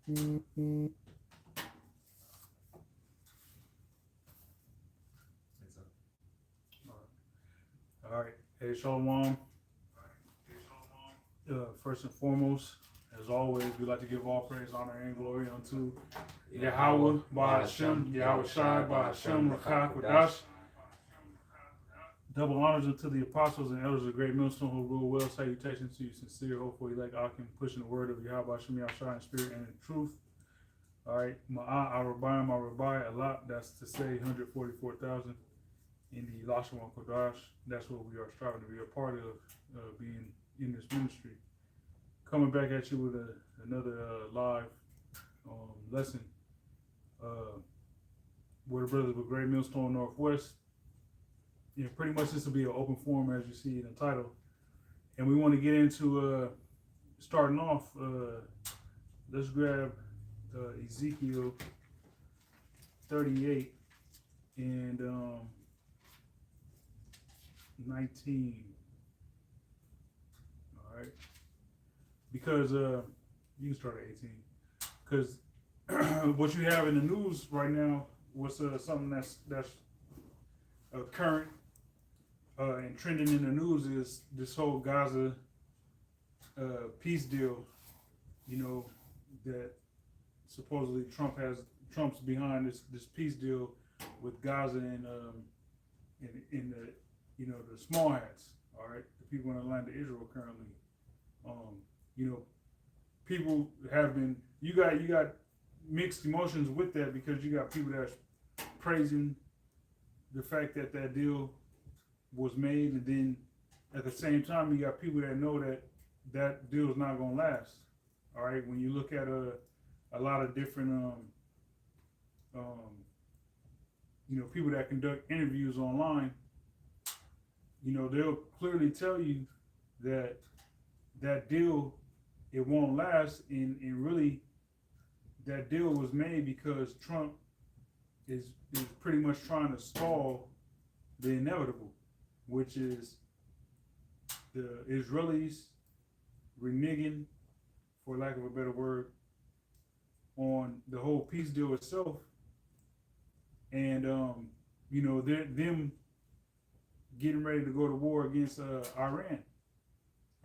All right. Hey, Shalom. First and foremost, as always, we like to give all praise, honor, and glory unto Yahweh, Ba'ashem, Yahweh Shai, Ba'ashem, Rakah, Kodash. Double honors unto the apostles and elders of the great millstone who rule well. Salutations to you, sincere, hopeful, elect, Akim, pushing the word of Yahweh, Ba'ashem, Yahweh Shai, in spirit and in truth. All right. Ma'ah, Arabayim, Arabai, a lot, that's to say 144,000 in the Lashon Kodash. That's what we are striving to be a part of, being in this ministry. Coming back at you with another live lesson with the brothers with Great Millstone Northwest. Yeah, pretty much this will be an open forum as you see in the title. And we want to get into starting off, let's grab Ezekiel 38 and 19. All right. Because you can start at 18. Because what you have in the news right now was something that's current and trending in the news is this whole Gaza peace deal. You know that supposedly Trump's behind this peace deal with Gaza and in the the small hats. All right, the people in the land of Israel currently. People have been, you got mixed emotions with that because you got people that's praising the fact that deal was made, and then at the same time you got people that know that deal is not going to last. All right, when you look at a lot of different people that conduct interviews online, they'll clearly tell you that deal, it won't last, and really that deal was made because Trump is pretty much trying to stall the inevitable, which is the Israelis reneging, for lack of a better word, on the whole peace deal itself, and they're them getting ready to go to war against Iran.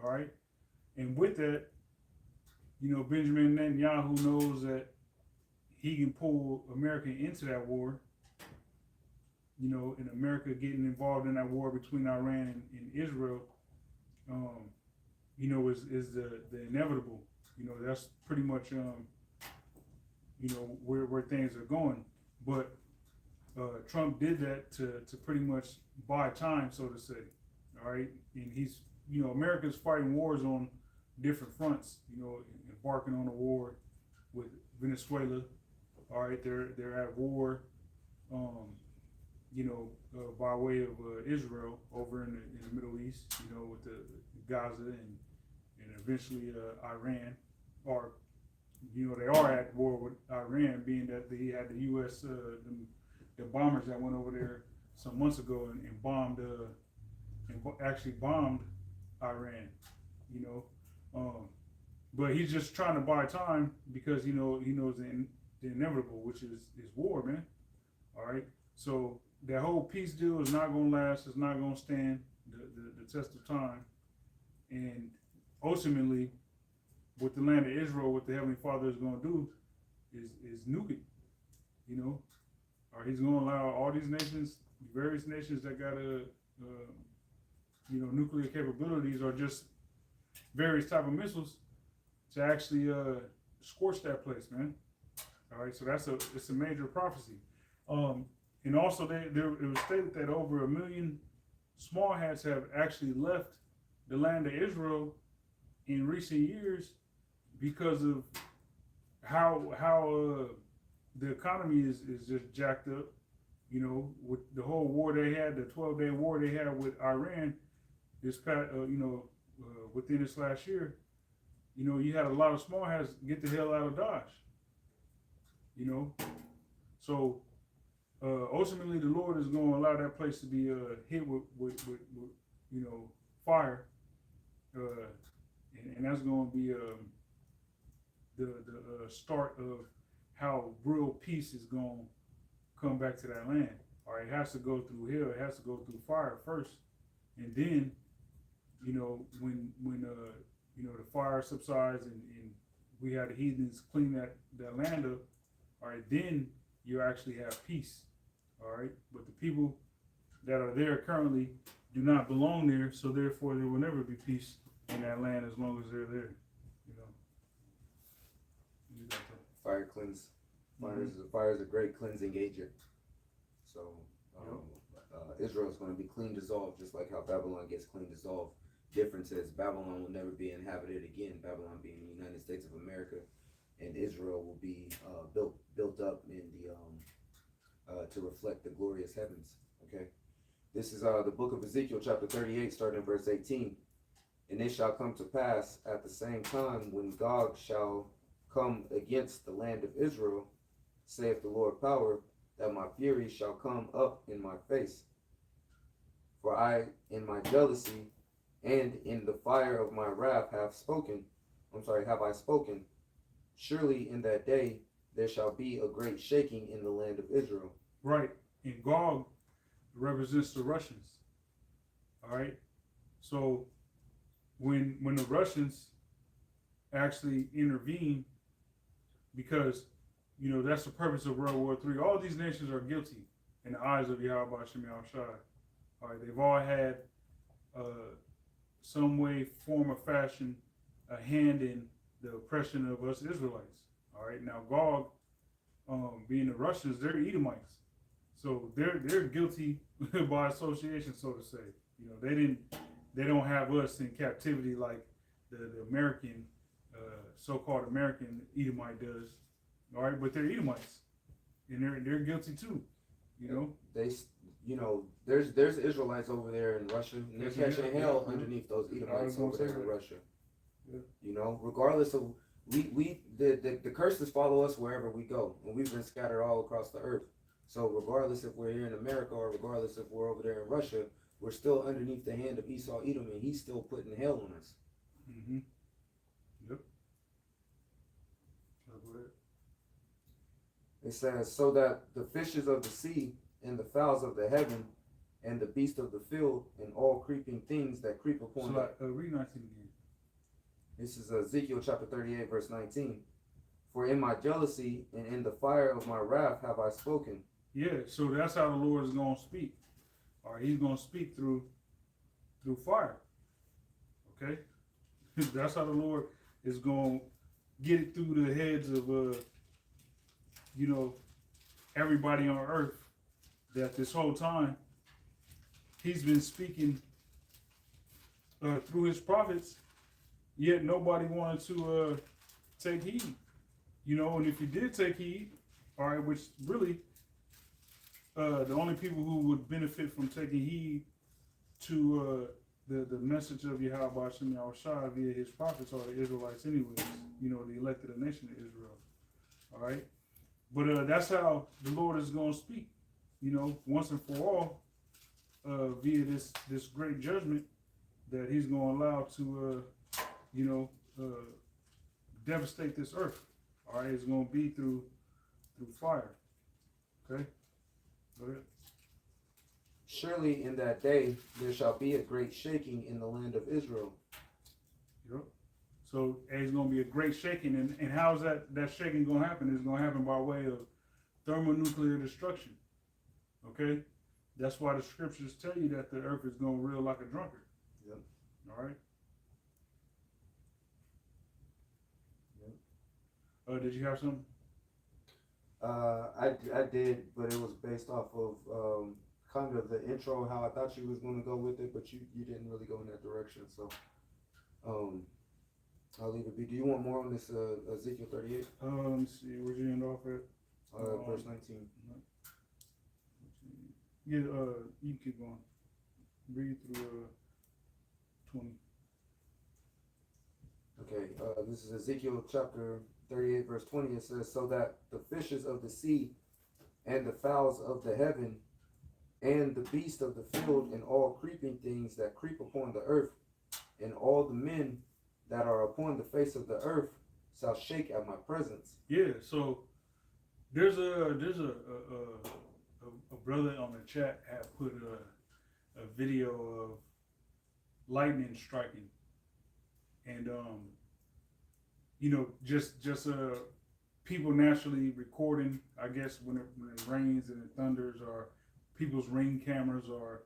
All right. And with that, Benjamin Netanyahu knows that he can pull America into that war, and America getting involved in that war between Iran and Israel, is the inevitable. That's pretty much, where things are going. But Trump did that to pretty much buy time, so to say. All right. And he's, America's fighting wars on different fronts, embarking on a war with Venezuela. All right, they're at war, by way of Israel over in the Middle East, with the Gaza and eventually Iran, or they are at war with Iran, being that they had the U.S. The bombers that went over there some months ago and bombed actually bombed Iran, but he's just trying to buy time because he knows the inevitable, which is war, man. All right, so that whole peace deal is not going to last. It's not going to stand the test of time, and ultimately, what the land of Israel, what the Heavenly Father is going to do, is nuke it, or he's going to allow all these nations, various nations that got nuclear capabilities or just various type of missiles to actually scorch that place, man. All right, so it's a major prophecy. And also it was stated that over 1 million small hats have actually left the land of Israel in recent years because of how the economy is just jacked up. With the whole war they had, the 12-day war they had with Iran, this past, within this last year, you had a lot of small hats get the hell out of Dodge. So ultimately the Lord is going to allow that place to be hit with fire, and that's going to be the start of how real peace is going to come back to that land. All right, it has to go through hell. It has to go through fire first, and then, when the fire subsides and we have the heathens clean that land up. All right, then you actually have peace. All right, but the people that are there currently do not belong there, so therefore there will never be peace in that land as long as they're there. You got that. Fire cleanse. Fire is a great cleansing agent. So Israel is going to be clean dissolved, just like how Babylon gets clean dissolved. Difference is Babylon will never be inhabited again. Babylon being the United States of America, and Israel will be built up in the to reflect the glorious heavens. Okay, this is the book of Ezekiel, chapter 38, starting in verse 18. And it shall come to pass at the same time when Gog shall come against the land of Israel, saith the Lord power, that my fury shall come up in my face. For I, in my jealousy and in the fire of my wrath, have I spoken. Surely in that day there shall be a great shaking in the land of Israel. Right. And Gog represents the Russians. All right. So when the Russians actually intervene, because that's the purpose of World War III. All these nations are guilty in the eyes of Yahweh Shem Shai. All right, they've all had some way, form, or fashion a hand in the oppression of us Israelites. All right, now Gog, being the Russians, they're Edomites, so they're guilty by association, so to say. They don't have us in captivity like the American, so-called American Edomite does. All right, but they're Edomites, and they're guilty too. There's Israelites over there in Russia, and they're catching hell underneath those Edomites over there in Russia. Yeah. Regardless of the curses follow us wherever we go, and we've been scattered all across the earth. So regardless if we're here in America or regardless if we're over there in Russia, we're still underneath the hand of Esau Edom, and he's still putting hell on us. Mm-hmm. Yep. It says, so that the fishes of the sea and the fowls of the heaven and the beasts of the field and all creeping things that creep upon read 19 again. This is Ezekiel chapter 38, verse 19. For in my jealousy and in the fire of my wrath have I spoken. Yeah, so that's how the Lord is going to speak. All right, he's going to speak through fire. Okay? That's how the Lord is going to get it through the heads of, everybody on earth, that this whole time he's been speaking through his prophets, yet nobody wanted to take heed. And if you did take heed, all right, which really the only people who would benefit from taking heed to the message of Yahweh Shem Shai via his prophets are the Israelites anyways, the elected nation of Israel. All right. But that's how the Lord is going to speak, once and for all, via this great judgment that he's going to allow to, devastate this earth. All right, it's going to be through fire. Okay, go ahead. Surely in that day there shall be a great shaking in the land of Israel. Yep. So there's going to be a great shaking, and how is that shaking going to happen? It's going to happen by way of thermonuclear destruction. Okay, that's why the scriptures tell you that the earth is going to reel like a drunkard. Yep. All right. Yep. Did you have something? I did, but it was based off of kind of the intro, how I thought you was going to go with it, but you didn't really go in that direction. So I'll leave it be. Do you want more on this Ezekiel 38? Let me see. Where'd you end off at? Verse 19. Yeah, you can keep going. Read through 20. Okay, this is Ezekiel chapter 38, verse 20. It says, so that the fishes of the sea and the fowls of the heaven and the beasts of the field and all creeping things that creep upon the earth and all the men that are upon the face of the earth shall shake at my presence. Yeah, so there's a brother on the chat had put a video of lightning striking, and just people naturally recording. I guess when it rains and it thunders, or people's ring cameras, or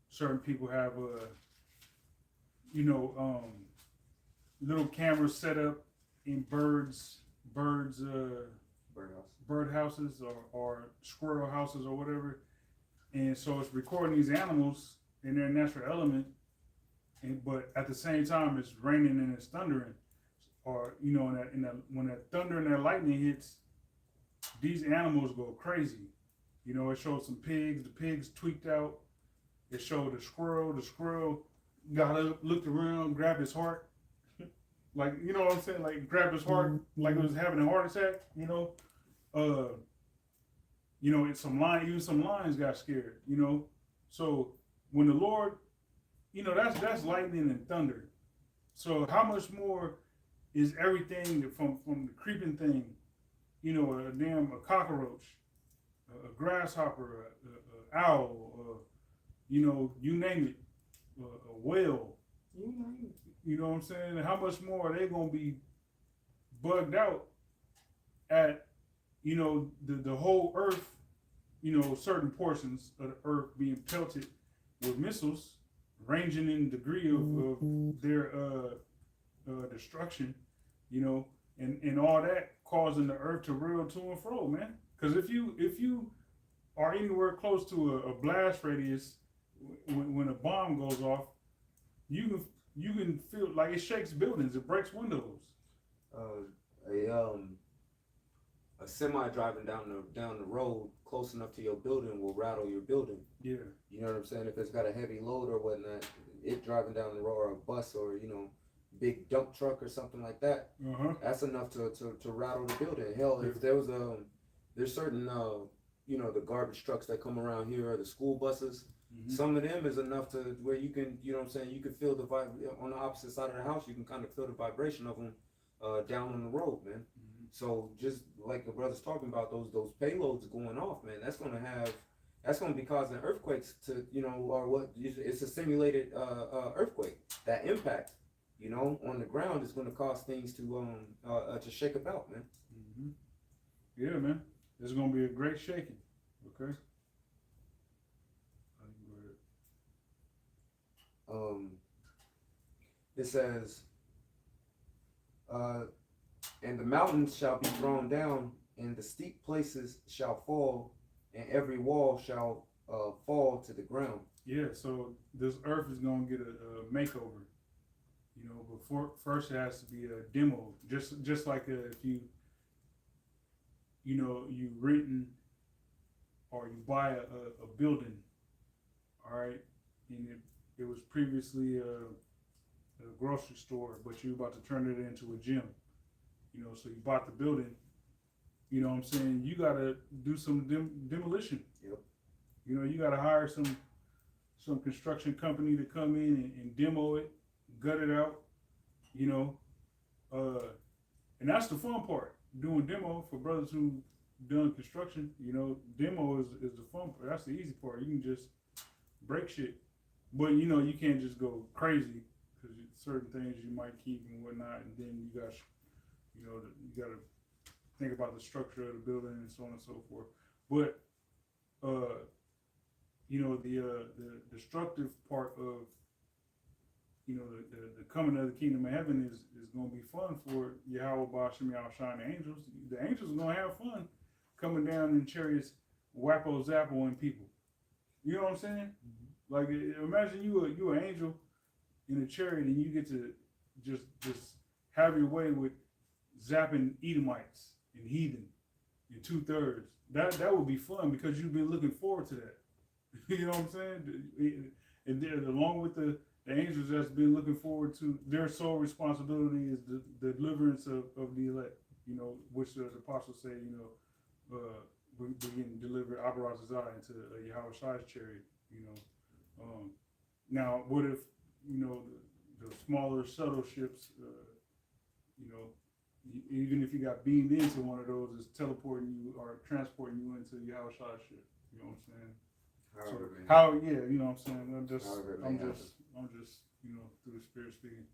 certain people have little cameras set up in birds bird houses or squirrel houses or whatever, and so it's recording these animals in their natural element, but at the same time it's raining and it's thundering, or when that thunder and that lightning hits, these animals go crazy. It showed some pigs. The pigs tweaked out. It showed the squirrel. The squirrel got up, looked around, grabbed his heart, like what I'm saying, like grabbed his heart like it was having a heart attack. And some lions got scared. So when the Lord, that's lightning and thunder. So how much more is everything from the creeping thing, a cockroach, a grasshopper, a owl, you name it, a whale. You know what I'm saying? And how much more are they gonna be bugged out at, the whole earth, certain portions of the earth being pelted with missiles, ranging in degree of their destruction, and all that causing the earth to reel to and fro, man. Because if you are anywhere close to a blast radius, when a bomb goes off, you can feel like it shakes buildings, it breaks windows. A semi driving down the road close enough to your building will rattle your building. Yeah. You know what I'm saying? If it's got a heavy load or whatnot, it driving down the road, or a bus, or big dump truck or something like that, that's enough to rattle the building. Hell, if there was there's certain the garbage trucks that come around here, or the school buses. Some of them is enough to where you can, you can feel the on the opposite side of the house. You can kind of feel the vibration of them down on the road, man. So just like the brother's talking about, those payloads going off, man, that's gonna be causing earthquakes to, or what? It's a simulated earthquake. That impact, on the ground is gonna cause things to shake about, man. Yeah, man, it's gonna be a great shaking. Okay. It says, and the mountains shall be thrown down, and the steep places shall fall, and every wall shall fall to the ground. Yeah, so this earth is gonna get a makeover. Before first it has to be a demo, just like if you renting or you buy a building, all right, and it was previously a grocery store, but you about to turn it into a gym. So you bought the building. You know what I'm saying? You gotta do some demolition. Yep. You gotta hire some construction company to come in and demo it, gut it out. And that's the fun part. Doing demo for brothers who done construction. Demo is the fun part. That's the easy part. You can just break shit, but you can't just go crazy, because certain things you might keep and whatnot, and then you got you got to think about the structure of the building and so on and so forth. But the destructive part of the coming of the kingdom of heaven is going to be fun for Yahweh Bashim Yahushua and the angels. The angels are going to have fun coming down in chariots, whappo zappoing people. You know what I'm saying? Like, imagine you an angel in a chariot, and you get to just have your way with zapping Edomites and heathen in 2/3. That would be fun, because you've been looking forward to that. You know what I'm saying? And then along with the angels that's been looking forward to, their sole responsibility is the deliverance of the elect. Which the apostles say, we're getting delivered Abarazazah into Yahweh Shai's chariot. Now what if the smaller, subtle ships, even if you got beamed into one of those, it's teleporting you or transporting you into your house shit. You know what I'm saying? You know what I'm saying? I'm just, you know, through the spirit speaking.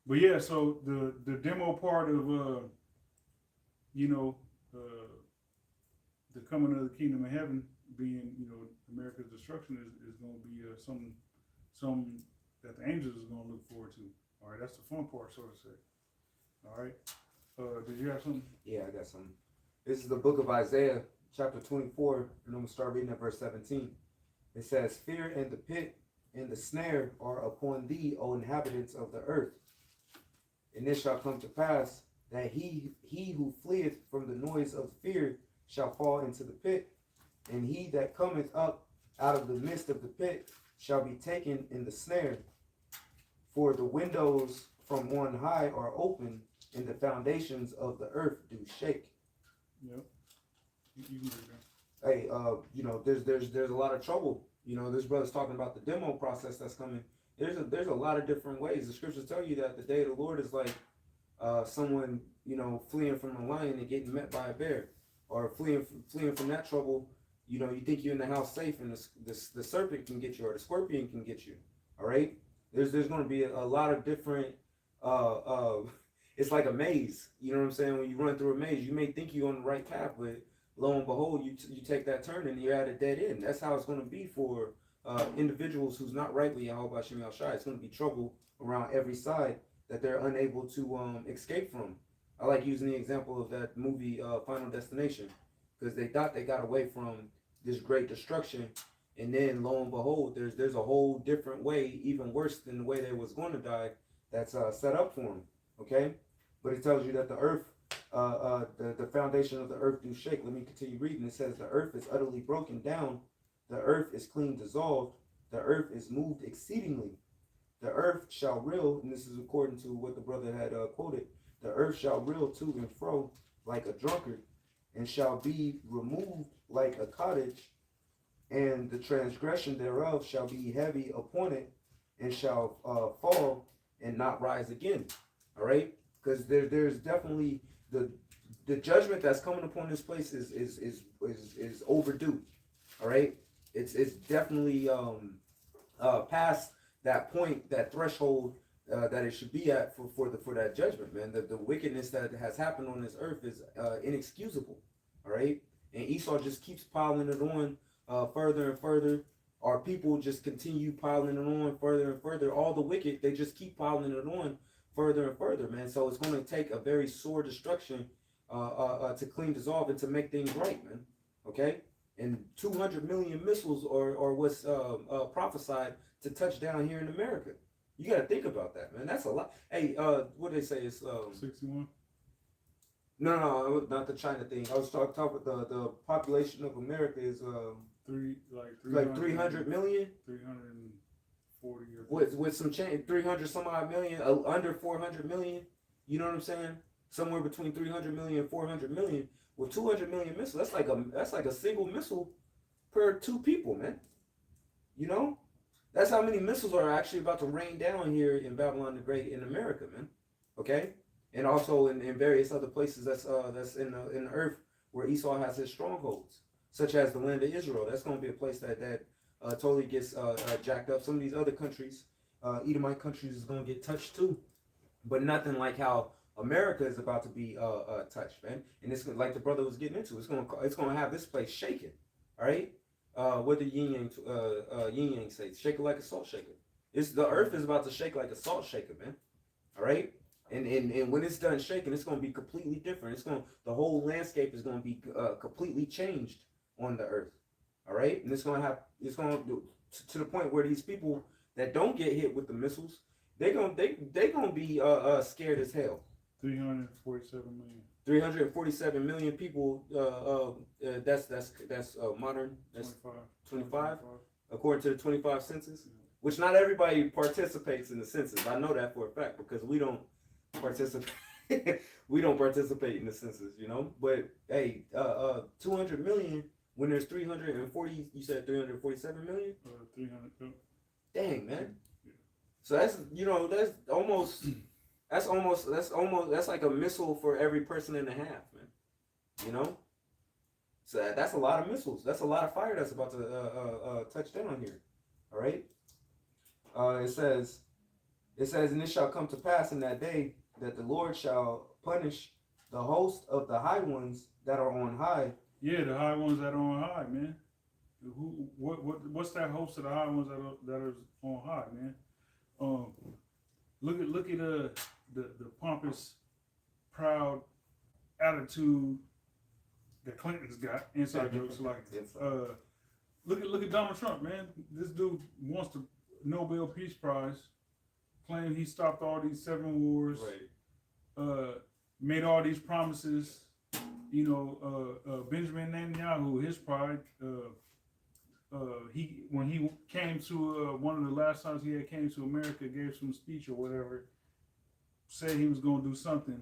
But yeah, so the demo part of you know, the coming of the kingdom of heaven being, you know, America's destruction is going to be some that the angels is going to look forward to. All right, that's the fun part, so to say. All right. Did you have something? Yeah, I got something. This is the book of Isaiah, chapter 24, and I'm going to start reading at verse 17. It says, "Fear and the pit and the snare are upon thee, O inhabitants of the earth. And it shall come to pass that he who fleeth from the noise of fear shall fall into the pit, and he that cometh up out of the midst of the pit shall be taken in the snare. For the windows from on high are open, and the foundations of the earth do shake." Yep. You can do that. Hey, you know, there's a lot of trouble. You know, this brother's talking about the demo process that's coming. There's a lot of different ways. The scriptures tell you that the day of the Lord is like someone, you know, fleeing from a lion and getting met by a bear, or fleeing from that trouble. You know, you think you're in the house safe, and the serpent can get you, or the scorpion can get you. All right, there's going to be a lot of different. It's like a maze. You know what I'm saying? When you run through a maze, you may think you're on the right path, but lo and behold, you take that turn and you're at a dead end. That's how it's going to be for individuals who's not rightly Yahweh Shem Shai. It's going to be trouble around every side that they're unable to escape from. I like using the example of that movie Final Destination, because they thought they got away from this great destruction, and then lo and behold, there's a whole different way, even worse than the way they was going to die, that's set up for them. Okay, but it tells you that the earth, the foundation of the earth do shake. Let me continue reading. It says, "The earth is utterly broken down, the earth is clean dissolved, the earth is moved exceedingly. The earth shall reel," and this is according to what the brother had quoted. "The earth shall reel to and fro like a drunkard, and shall be removed like a cottage, and the transgression thereof shall be heavy upon it, and shall fall and not rise again." All right, because there's definitely the judgment that's coming upon this place is overdue. All right, it's definitely past that point, that threshold that it should be at for that judgment, man. The wickedness that has happened on this earth is inexcusable. All right, and Esau just keeps piling it on further and further. Our people just continue piling it on further and further. All the wicked, they just keep piling it on further and further, man. So it's going to take a very sore destruction to clean dissolve and to make things right, man. Okay, and 200 million missiles are what's prophesied to touch down here in America. You got to think about that, man. That's a lot. Hey, what did they say? It's 61. No, not the China thing. I was talking about the population of America is 300 million. 340 with some change, 300 some odd million, under 400 million. You know what I'm saying? Somewhere between 300 million and 400 million. With 200 million missiles, that's like a single missile per two people, man. You know, that's how many missiles are actually about to rain down here in Babylon the Great in America, man. Okay, and also in various other places that's in the earth where Esau has his strongholds, such as the land of Israel. That's going to be a place that totally gets jacked up. Some of these other countries, Edomite countries, is going to get touched too, but nothing like how America is about to be touched, man. And it's like the brother was getting into. It's going to have this place shaking. All right. What did Yin Yang say? Shake it like a salt shaker. The earth is about to shake like a salt shaker, man. All right. And when it's done shaking, it's going to be completely different. The whole landscape is going to be completely changed on the earth. All right. And it's going to the point where these people that don't get hit with the missiles, they're going to be scared as hell. 347 million. 347 million people. That's modern. That's 25 according to the 25 census. Yeah. Which not everybody participates in the census. I know that for a fact because we don't participate. We don't participate in the census, you know. But hey, 200 million when there's 340. You said 347 million. 300. Dang, man. Yeah. So that's almost. That's like a missile for every person and a half, man. You know, so that's a lot of missiles. That's a lot of fire that's about to touch down here. All right. It says, and it shall come to pass in that day that the Lord shall punish the host of the high ones that are on high. Yeah, the high ones that are on high, man. What's that host of the high ones that are on high, man? Look at the pompous, proud attitude that Clinton's got. Inside jokes like look at Donald Trump, man. This dude wants the Nobel Peace Prize, claiming he stopped all these 7 wars, Right. Made all these promises. Benjamin Netanyahu, his pride. When he came to one of the last times he had came to America, gave some speech or whatever, said he was going to do something.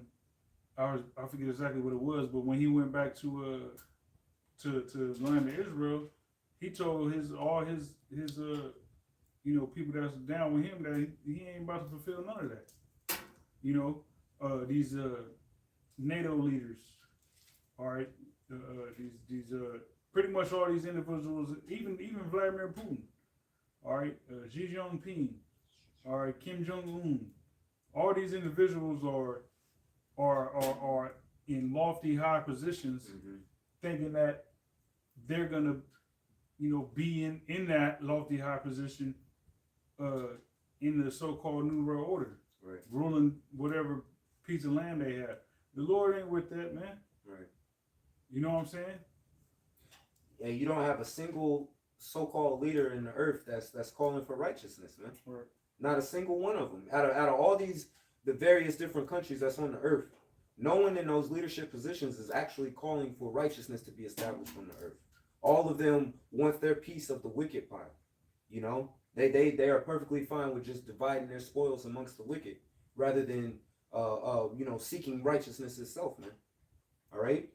I forget exactly what it was, but when he went back to the land of Israel, he told all his people that's down with him that he ain't about to fulfill none of that. These NATO leaders, all right, these pretty much all these individuals, even Vladimir Putin, all right, Xi Jinping, all right, Kim Jong Un, all these individuals are in lofty high positions, Mm-hmm. thinking that they're gonna, be in that lofty high position, in the so-called New World Order, Right. ruling whatever piece of land they have. The Lord ain't with that, man. Right. You know what I'm saying? Yeah, you don't have a single so-called leader in the earth that's calling for righteousness, man. Right. Not a single one of them. Out of all the various different countries that's on the earth, no one in those leadership positions is actually calling for righteousness to be established on the earth. All of them want their piece of the wicked pie. They are perfectly fine with just dividing their spoils amongst the wicked, rather than seeking righteousness itself, man. All right.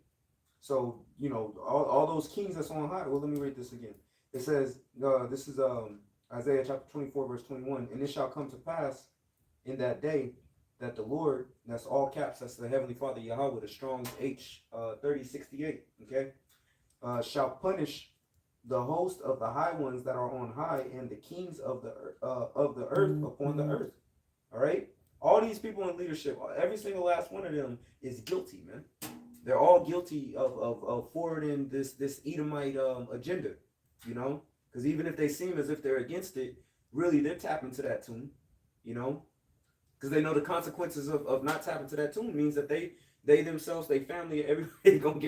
So all those kings that's on high. Well, let me read this again. It says, this is Isaiah chapter 24 verse 21, and it shall come to pass in that day that the Lord, that's all caps, that's the Heavenly Father Yahweh, the Strong's H 3068, okay, shall punish the host of the high ones that are on high, and the kings of the earth upon the earth. All right, all these people in leadership, every single last one of them is guilty, man. They're all guilty of forwarding this Edomite agenda, because even if they seem as if they're against it, really they're tapping to that tune, because they know the consequences of not tapping to that tune means that they themselves, their family, everybody gonna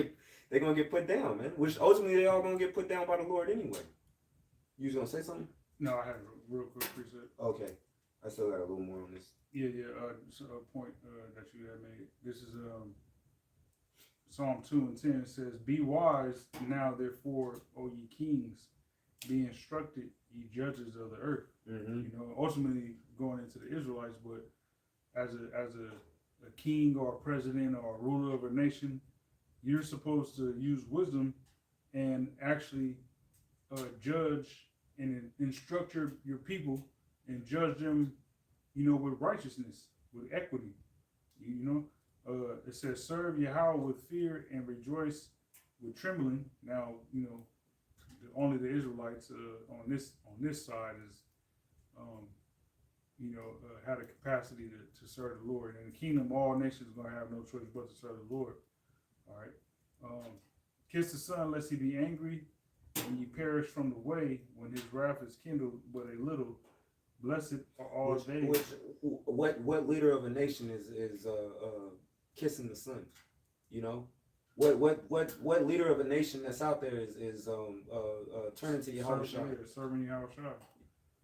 get put down, man. Which ultimately they all gonna get put down by the Lord anyway. You was gonna say something? No, I had a real quick preset. Okay, I still got a little more on this. Yeah. So a point that you had made. This is Psalm 2:10 says, "Be wise now, therefore, O ye kings, be instructed, ye judges of the earth." Mm-hmm. Ultimately going into the Israelites, but as a king or a president or a ruler of a nation, you're supposed to use wisdom and actually judge and instruct your people and judge them, with righteousness, with equity. It says, "Serve Yahweh with fear and rejoice with trembling." Now, only the Israelites on this side is, had a capacity to serve the Lord. In the kingdom, all nations are going to have no choice but to serve the Lord. All right. Kiss the Son, lest he be angry, and ye perish from the way when his wrath is kindled but a little. Blessed are all days. What leader of a nation is kissing the Son? What leader of a nation that's out there is turning to Yahweh Shai? Serving Yahweh Shai,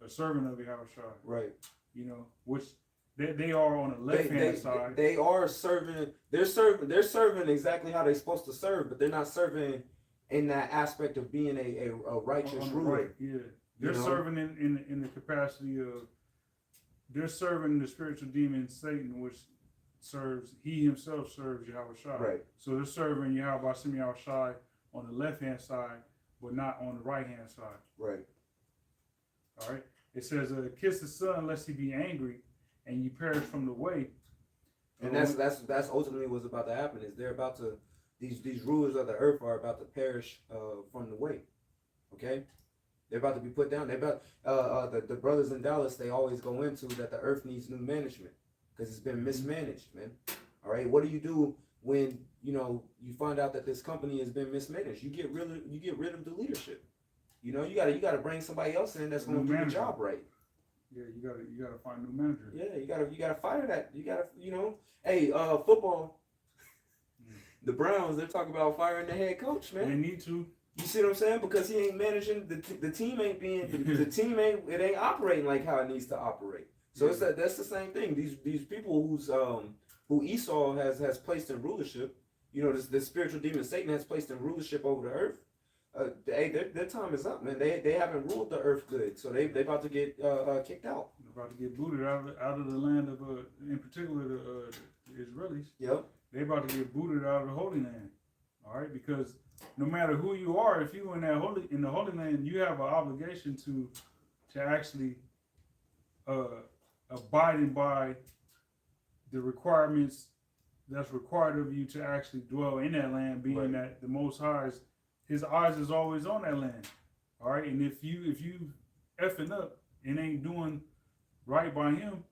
a servant of Yahweh Shai. Right. Which they are on the left hand side. They are serving. They're serving exactly how they're supposed to serve, but they're not serving in that aspect of being a righteous ruler. Right. Yeah. They're serving in the capacity of, they're serving the spiritual demon Satan, which he himself serves Yahweh Shai. Right. So they're serving Yahweh Shai on the left hand side, but not on the right hand side. Right. All right. It says, "Kiss the Son, lest he be angry, and ye perish from the way." And that's ultimately what's about to happen. Is they're about to these rulers of the earth are about to perish from the way. Okay, they're about to be put down. They're about the brothers in Dallas. They always go into that the earth needs new management because it's been mismanaged, man. All right, what do you do when you find out that this company has been mismanaged? You get rid of the leadership. You gotta bring somebody else in that's going to do the job right. Yeah, you gotta find a new manager. Yeah, you gotta fire that. You gotta hey, football. The Browns, they're talking about firing the head coach, man. They need to. You see what I'm saying? Because he ain't managing the team it ain't operating like how it needs to operate. So that's the same thing. These people who Esau has placed in rulership, the spiritual demon Satan has placed in rulership over the earth. Their time is up, man. They haven't ruled the earth good, so they about to get kicked out. They're about to get booted out of the land of in particular the Israelis. Yep. They about to get booted out of the Holy Land. All right, because no matter who you are, if you in the Holy Land, you have an obligation to actually abiding by the requirements that's required of you to actually dwell in that land, being that the Most High's His eyes is always on that land. All right, and if you effing up and ain't doing right by Him,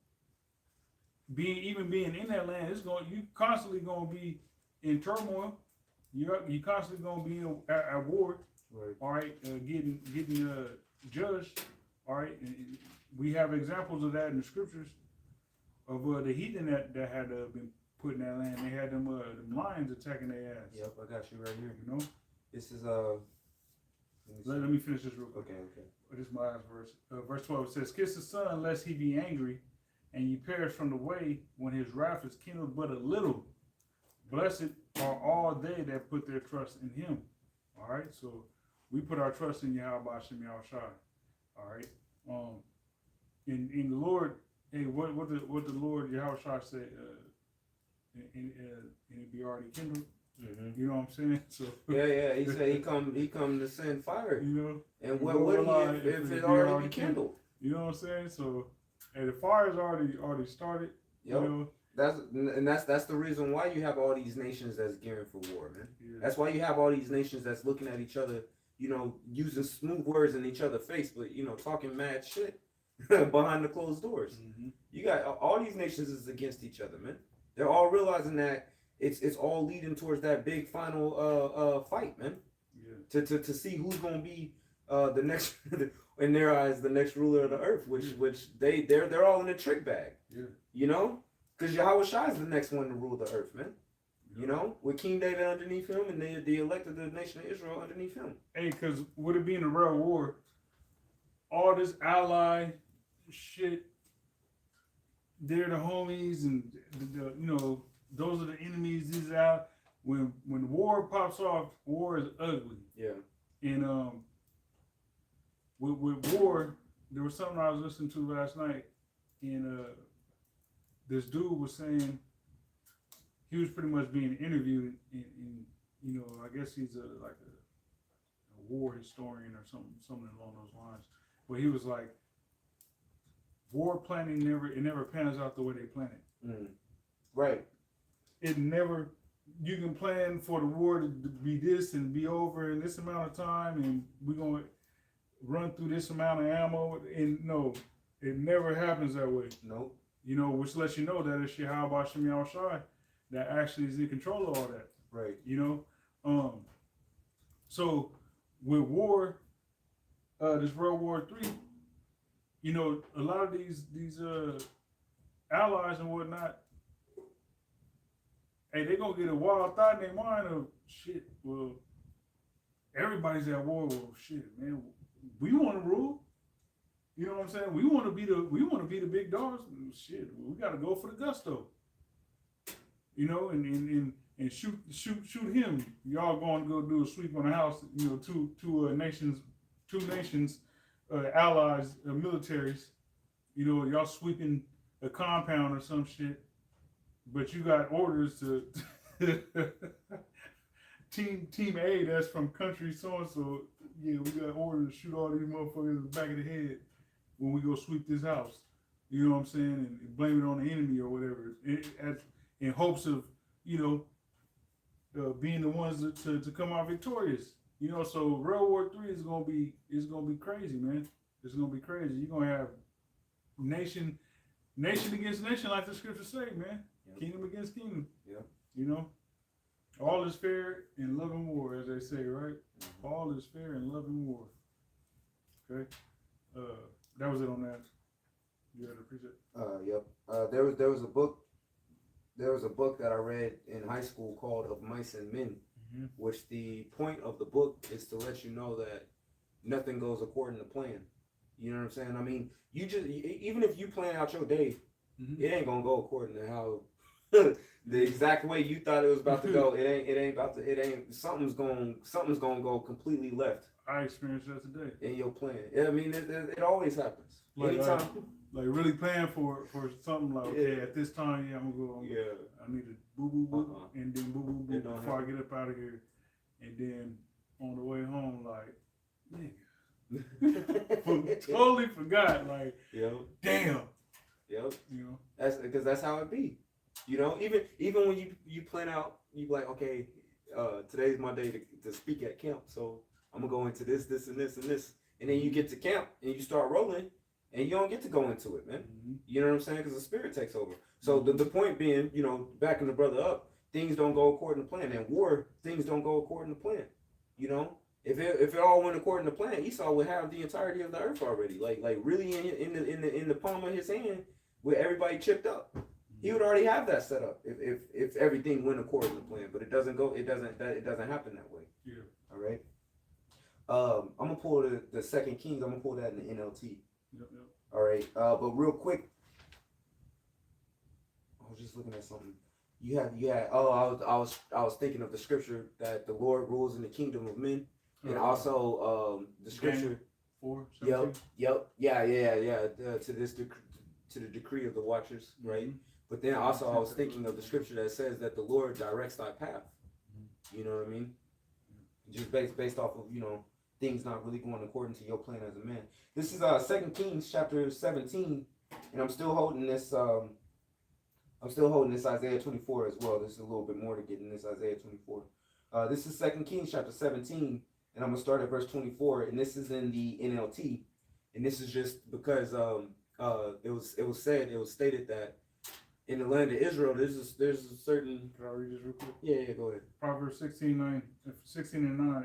being in that land, you constantly gonna be in turmoil. You constantly gonna be at war. Right. All right, getting judged. All right, and we have examples of that in the scriptures of the heathen that had been put in that land. They had them lions attacking their ass. Yep, I got you right here. This is Let me finish this real quick. Okay. This is my last verse. Verse 12 says, "Kiss the Son, lest he be angry, and ye perish from the way when his wrath is kindled but a little. Blessed are all they that put their trust in Him." All right, so we put our trust in Yahweh Hashem Yahushai. All right, in the Lord. Hey, what the Lord Yahushai said, and it be already kindled. Mm-hmm. You know what I'm saying? So yeah. He said he come to send fire. And what would he if it already be kindled? You know what I'm saying? So, and the fire's already started. Yep. That's the reason why you have all these nations that's gearing for war, man. Yeah. That's why you have all these nations that's looking at each other, using smooth words in each other's face, but talking mad shit behind the closed doors. Mm-hmm. You got all these nations is against each other, man. They're all realizing that it's all leading towards that big final fight, man. Yeah. To see who's gonna be the next in their eyes the next ruler of the earth, which they're all in a trick bag. Yeah. Because Yahweh Shai is the next one to rule the earth, man. Yeah. With King David underneath him and the elect of the nation of Israel underneath him. Hey, because would it be in a real war? All this ally shit, they're the homies, and those are the enemies. These out when war pops off, war is ugly. Yeah. And with war, there was something I was listening to last night, and this dude was saying he was pretty much being interviewed, and I guess he's like a war historian or something along those lines. But he was like, war planning never pans out the way they plan it. Mm. Right. It never. You can plan for the war to be this and be over in this amount of time, and we're gonna run through this amount of ammo. And no, it never happens that way. Nope. Which lets you know that it's Yahweh Hashem Yahushai that actually is in control of all that. Right. So with war, this World War III, a lot of these allies and whatnot, hey, they're gonna get a wild thought in their mind of shit. Well, everybody's at war. Well, shit, man, we want to rule. You know what I'm saying? We want to be the big dogs. Shit, we got to go for the gusto. And shoot him. Y'all going to go do a sweep on the house. Two nations, allies, militaries. Y'all sweeping a compound or some shit. But you got orders to team A that's from country so and so. Yeah, we got orders to shoot all these motherfuckers in the back of the head when we go sweep this house. You know what I'm saying? And blame it on the enemy or whatever. in hopes of, being the ones to come out victorious. So World War III is gonna be crazy, man. It's gonna be crazy. You're gonna have nation against nation, like the scriptures say, man. Yep. Kingdom against kingdom. Yeah. All is fair in love and war, as they say, right? Mm-hmm. All is fair in love and war. Okay. That was it on that. You had a precept? Yep. There was a book. There was a book that I read in high school called "Of Mice and Men," mm-hmm. which the point of the book is to let you know that nothing goes according to plan. You know what I'm saying? I mean, even if you plan out your day, mm-hmm. it ain't gonna go according to how the exact way you thought it was about to go. Something's gonna go completely left. I experienced that today. In your plan. I mean, it always happens. Anytime. Like really plan for something like, okay, at this time, I'm gonna go. I need to boo boo boo, and then boo boo boo before I get up out of here, and then on the way home, like, nigga, totally forgot. Like, damn. Yep. That's because that's how it be. Even when you plan out, you be like, okay, today's my day to speak at camp, so I'm gonna go into this, and this, and then you get to camp and you start rolling. And you don't get to go into it, man. Mm-hmm. You know what I'm saying? Because the spirit takes over. So the point being, backing the brother up, things don't go according to plan. In war, things don't go according to plan. If it all went according to plan, Esau would have the entirety of the earth already, like really in the palm of his hand, with everybody chipped up. He would already have that set up if everything went according to plan. But it doesn't happen that way. Yeah. All right. I'm gonna pull the 2 Kings. I'm gonna pull that in the NLT. Yep. All right, but real quick, I was just looking at something. You had. Oh, I was thinking of the scripture that the Lord rules in the kingdom of men, and also the scripture. 4:17. Yep. Yeah. To the decree of the watchers, right? Mm-hmm. But then also I was thinking of the scripture that says that the Lord directs thy path. Mm-hmm. You know what I mean? Just based off of things not really going according to your plan as a man. This is 2 Kings chapter 17, and I'm still holding this Isaiah 24 as well. This is a little bit more to get in this Isaiah 24. This is 2 Kings chapter 17, and I'm gonna start at verse 24, and this is in the NLT, and this is just because it was stated that in the land of Israel, there's a certain. Can I read this real quick? Yeah, go ahead. Proverbs 16:9.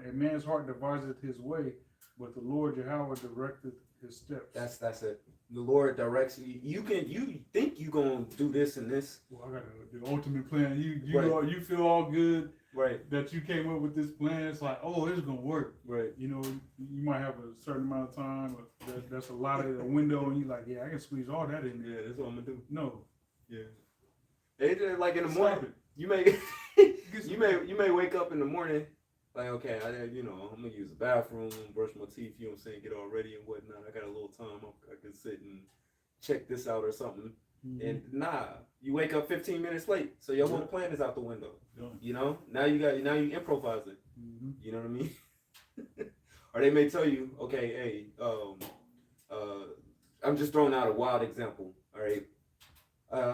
A man's heart deviseth his way, but the Lord Yahweh directeth his steps. That's it. The Lord directs you. You think you gonna do this and this. Well, I got the ultimate plan. You feel all good. Right. That you came up with this plan. It's like, oh, it's gonna work. Right. You might have a certain amount of time. That's a lot of a window, and you're like, yeah, I can squeeze all that in there. Yeah, that's what I'm gonna do. No. Yeah. It's like in the morning, you may wake up in the morning like, okay, I'm gonna use the bathroom, brush my teeth, get all ready and whatnot. I got a little time, I can sit and check this out or something. Mm-hmm. And you wake up 15 minutes late, so your whole plan is out the window. Yeah. Now you improvise it. Mm-hmm. You know what I mean? Or they may tell you, okay, hey, I'm just throwing out a wild example. All right.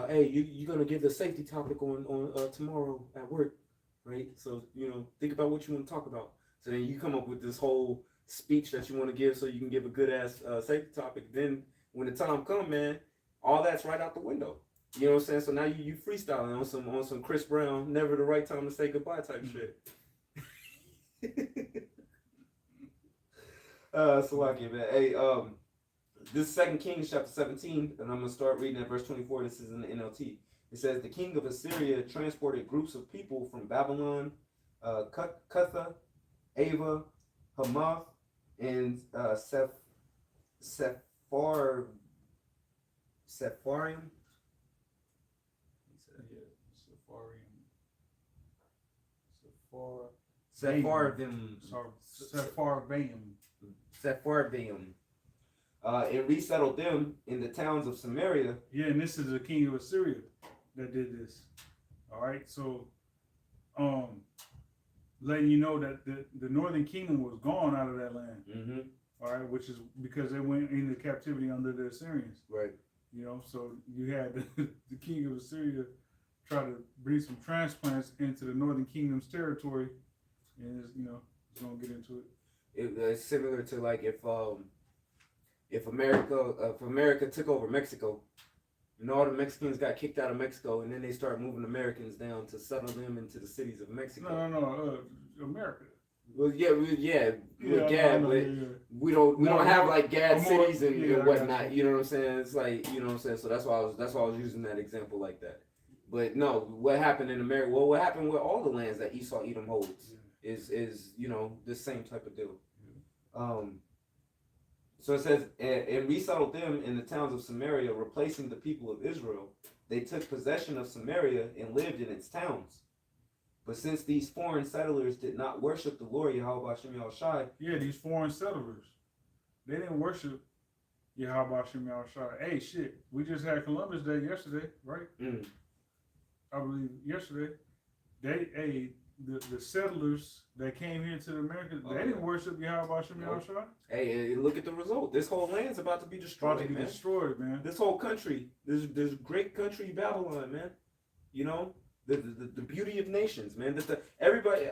Hey, you're gonna give the safety topic on tomorrow at work, right? So think about what you want to talk about. So then you come up with this whole speech that you want to give, so you can give a good ass safety topic. Then when the time come, man, all that's right out the window. You know what I'm saying? So now you freestyling on some Chris Brown, never the right time to say goodbye type shit. So I give it. Hey, this is 2 Kings chapter 17, and I'm going to start reading at verse 24. This is in the NLT. It says, the king of Assyria transported groups of people from Babylon, Cutha, Ava, Hamath, and Sepharvaim. And resettled them in the towns of Samaria. Yeah, and this is the king of Assyria that did this. All right, so letting you know that the northern kingdom was gone out of that land. Mm-hmm. All right, which is because they went into captivity under the Assyrians. Right. So you had the king of Assyria try to bring some transplants into the Northern Kingdom's territory, and it's, it's gonna get into it. It's similar to like if America took over Mexico, and all the Mexicans got kicked out of Mexico, and then they start moving Americans down to settle them into the cities of Mexico. No, America. Well, yeah, Yeah. we don't have like GAD cities and I whatnot. You know what I'm saying? It's like, you know what I'm saying. So that's why I was using that example like that. But no, what happened in America? Well, what happened with all the lands that Esau Edom holds is the same type of deal. So it says, and resettled them in the towns of Samaria, replacing the people of Israel. They took possession of Samaria and lived in its towns. But since these foreign settlers did not worship the Lord Yahweh Shem Yahushai, these foreign settlers, they didn't worship Yahweh Shem Yahushai. Hey, shit, we just had Columbus Day yesterday, right? I believe yesterday. The settlers that came here to the Americas, they didn't worship Yahweh Shem Yahushai. Hey, look at the result. This whole land's about to be destroyed, man. Destroyed, man. This whole country, this great country Babylon, man. You know, the beauty of nations, man. Everybody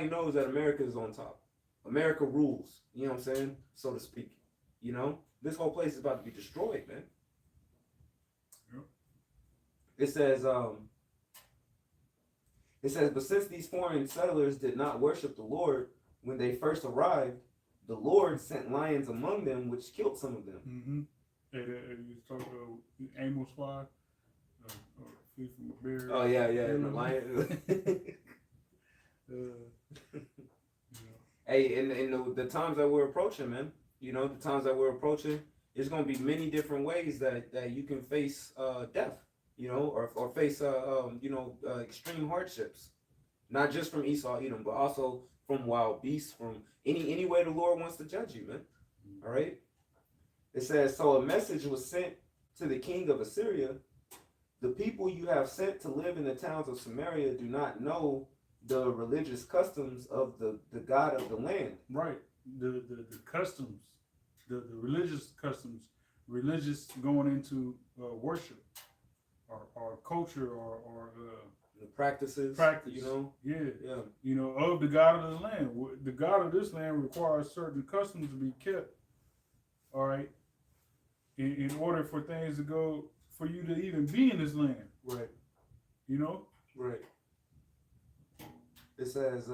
knows that America is on top. America rules. You know what I'm saying, so to speak. You know, this whole place is about to be destroyed, man. Yep. It says, but since these foreign settlers did not worship the Lord when they first arrived, the Lord sent lions among them, which killed some of them. Mm-hmm. You talk about Amos 5, flee from the bear. Oh yeah, and the lion. Hey, in the times that we're approaching, man. You know, the times that we're approaching, there's going to be many different ways that you can face death. You know, or face extreme hardships, not just from Esau Edom, but also from wild beasts, from any way the Lord wants to judge you, man. All right. It says, so a message was sent to the king of Assyria. The people you have sent to live in the towns of Samaria do not know the religious customs of the God of the land. Right. The customs, the religious customs, religious going into worship. Or culture or the practices, you know, of the God of the land. The God of this land requires certain customs to be kept. All right, in order for things to go, for you to even be in this land, right? You know, right. It says,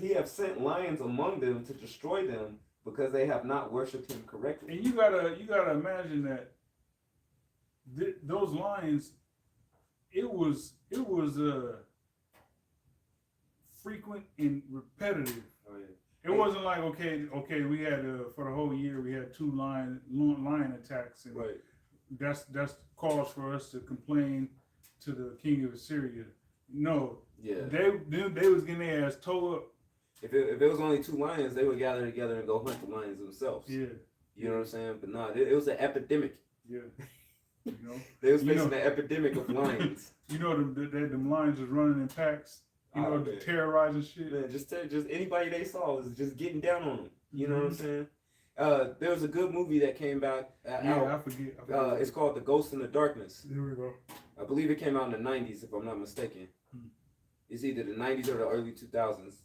he have sent lions among them to destroy them because they have not worshipped him correctly. And you gotta imagine that. Those lions, it was frequent and repetitive. Oh, yeah. It wasn't like okay, we had for the whole year we had 2 lion attacks, and right. That's cause for us to complain to the king of Assyria. No, they was getting their ass towed up. If it was only 2 lions, they would gather together and go hunt the lions themselves. Yeah, you know what I'm saying. But no, it was an epidemic. Yeah. You know, they was facing an epidemic of lions. You know, them lions was running in packs. You know, terrorizing shit. Man, just anybody they saw was just getting down on them. You know what I'm saying? There was a good movie that came back out. I forget. It's called The Ghost in the Darkness. There we go. I believe it came out in the 90s, if I'm not mistaken. It's either the 90s or the early 2000s.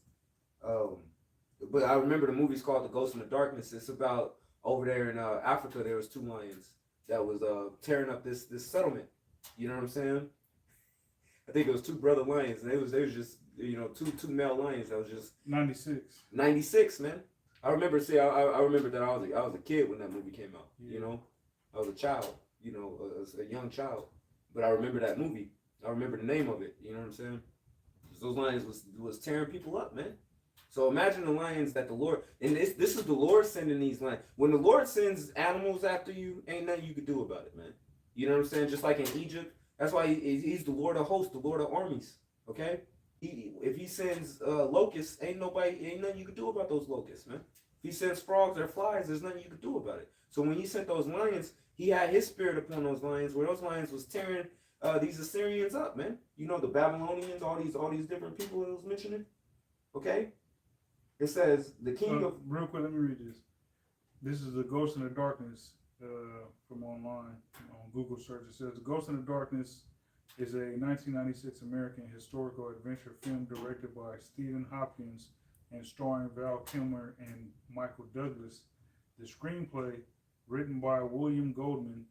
But I remember the movie's called The Ghost in the Darkness. It's about over there in Africa. There was 2 lions that was tearing up this settlement. You know what I'm saying? I think it was 2 brother lions, and they was just two male lions that was just 96, man. I remember I remember that I was a kid when that movie came out. Yeah. You know, I was a child, a young child, but I remember that movie. I remember the name of it. You know what I'm saying? Those lions was tearing people up, man. So imagine the lions that the Lord, and this is the Lord sending these lions. When the Lord sends animals after you, ain't nothing you can do about it, man. You know what I'm saying? Just like in Egypt, that's why he's the Lord of hosts, the Lord of armies. Okay? If he sends locusts, ain't nothing you can do about those locusts, man. If he sends frogs or flies, there's nothing you can do about it. So when he sent those lions, he had his spirit upon those lions, where those lions was tearing these Assyrians up, man. You know, the Babylonians, all these different people it was mentioning. Okay? It says the king of... Real quick, let me read this. This is The Ghost in the Darkness. from online on Google search. It says Ghost in the Darkness is a 1996 American historical adventure film directed by Stephen Hopkins and starring Val Kilmer and Michael Douglas. The screenplay, written by William Goldman,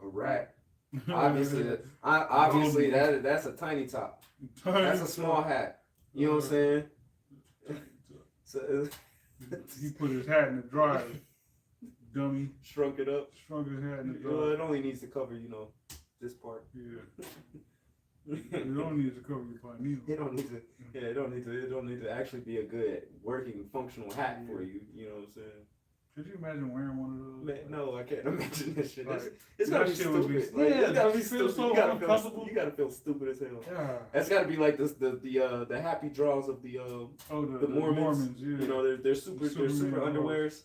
A rat. Obviously, that's a tiny top. That's a small hat. You know what I'm saying? So, he put his hat in the dryer. Dummy. Shrunk it up. Shrunk his hat in the Well, dryer. it only needs to cover, this part. Yeah. You don't need to cover your pineal. It don't need to. Yeah, it don't need to actually be a good working functional hat for you. You know what I'm saying? Could you imagine wearing one of those? Man, no, I can't imagine this shit. Like, It's gotta be that shit would be- stupid. Like, yeah, it's gotta be it feels stupid. so uncomfortable. You gotta feel stupid as hell. Yeah. That's gotta be like this, the happy draws of the The Mormons. yeah. You know, they're super Superman underwears.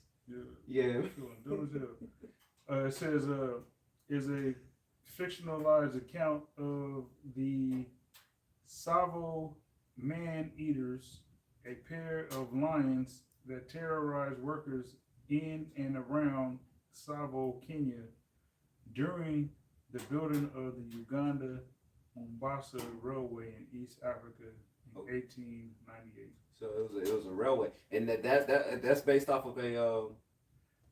Yeah. It says is a fictionalized account of the Savo man-eaters, a pair of lions that terrorize workers in and around Savo, Kenya, during the building of the Uganda-Mombasa Railway in East Africa in 1898. So it was a railway, and that's based off of a.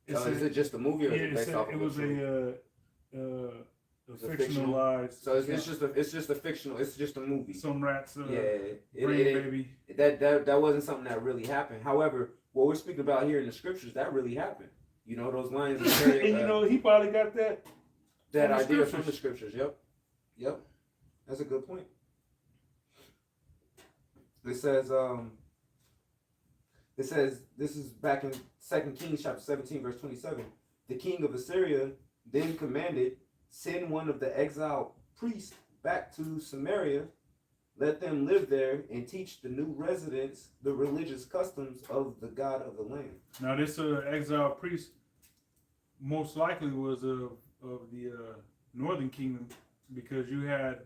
Is it just a movie, or is it based off of it was a fictionalized. So it's just a fictional. It's just a movie. Some rats. Baby. That wasn't something that really happened. However, what we're speaking about here in the scriptures, that really happened. You know, those lions. And he probably got that idea from the scriptures. Yep. That's a good point. It says this is back in 2 Kings chapter 17 verse 27. The king of Assyria then commanded, send one of the exiled priests back to Samaria, let them live there and teach the new residents the religious customs of the God of the land. Now this exiled priest most likely was of the northern kingdom, because you had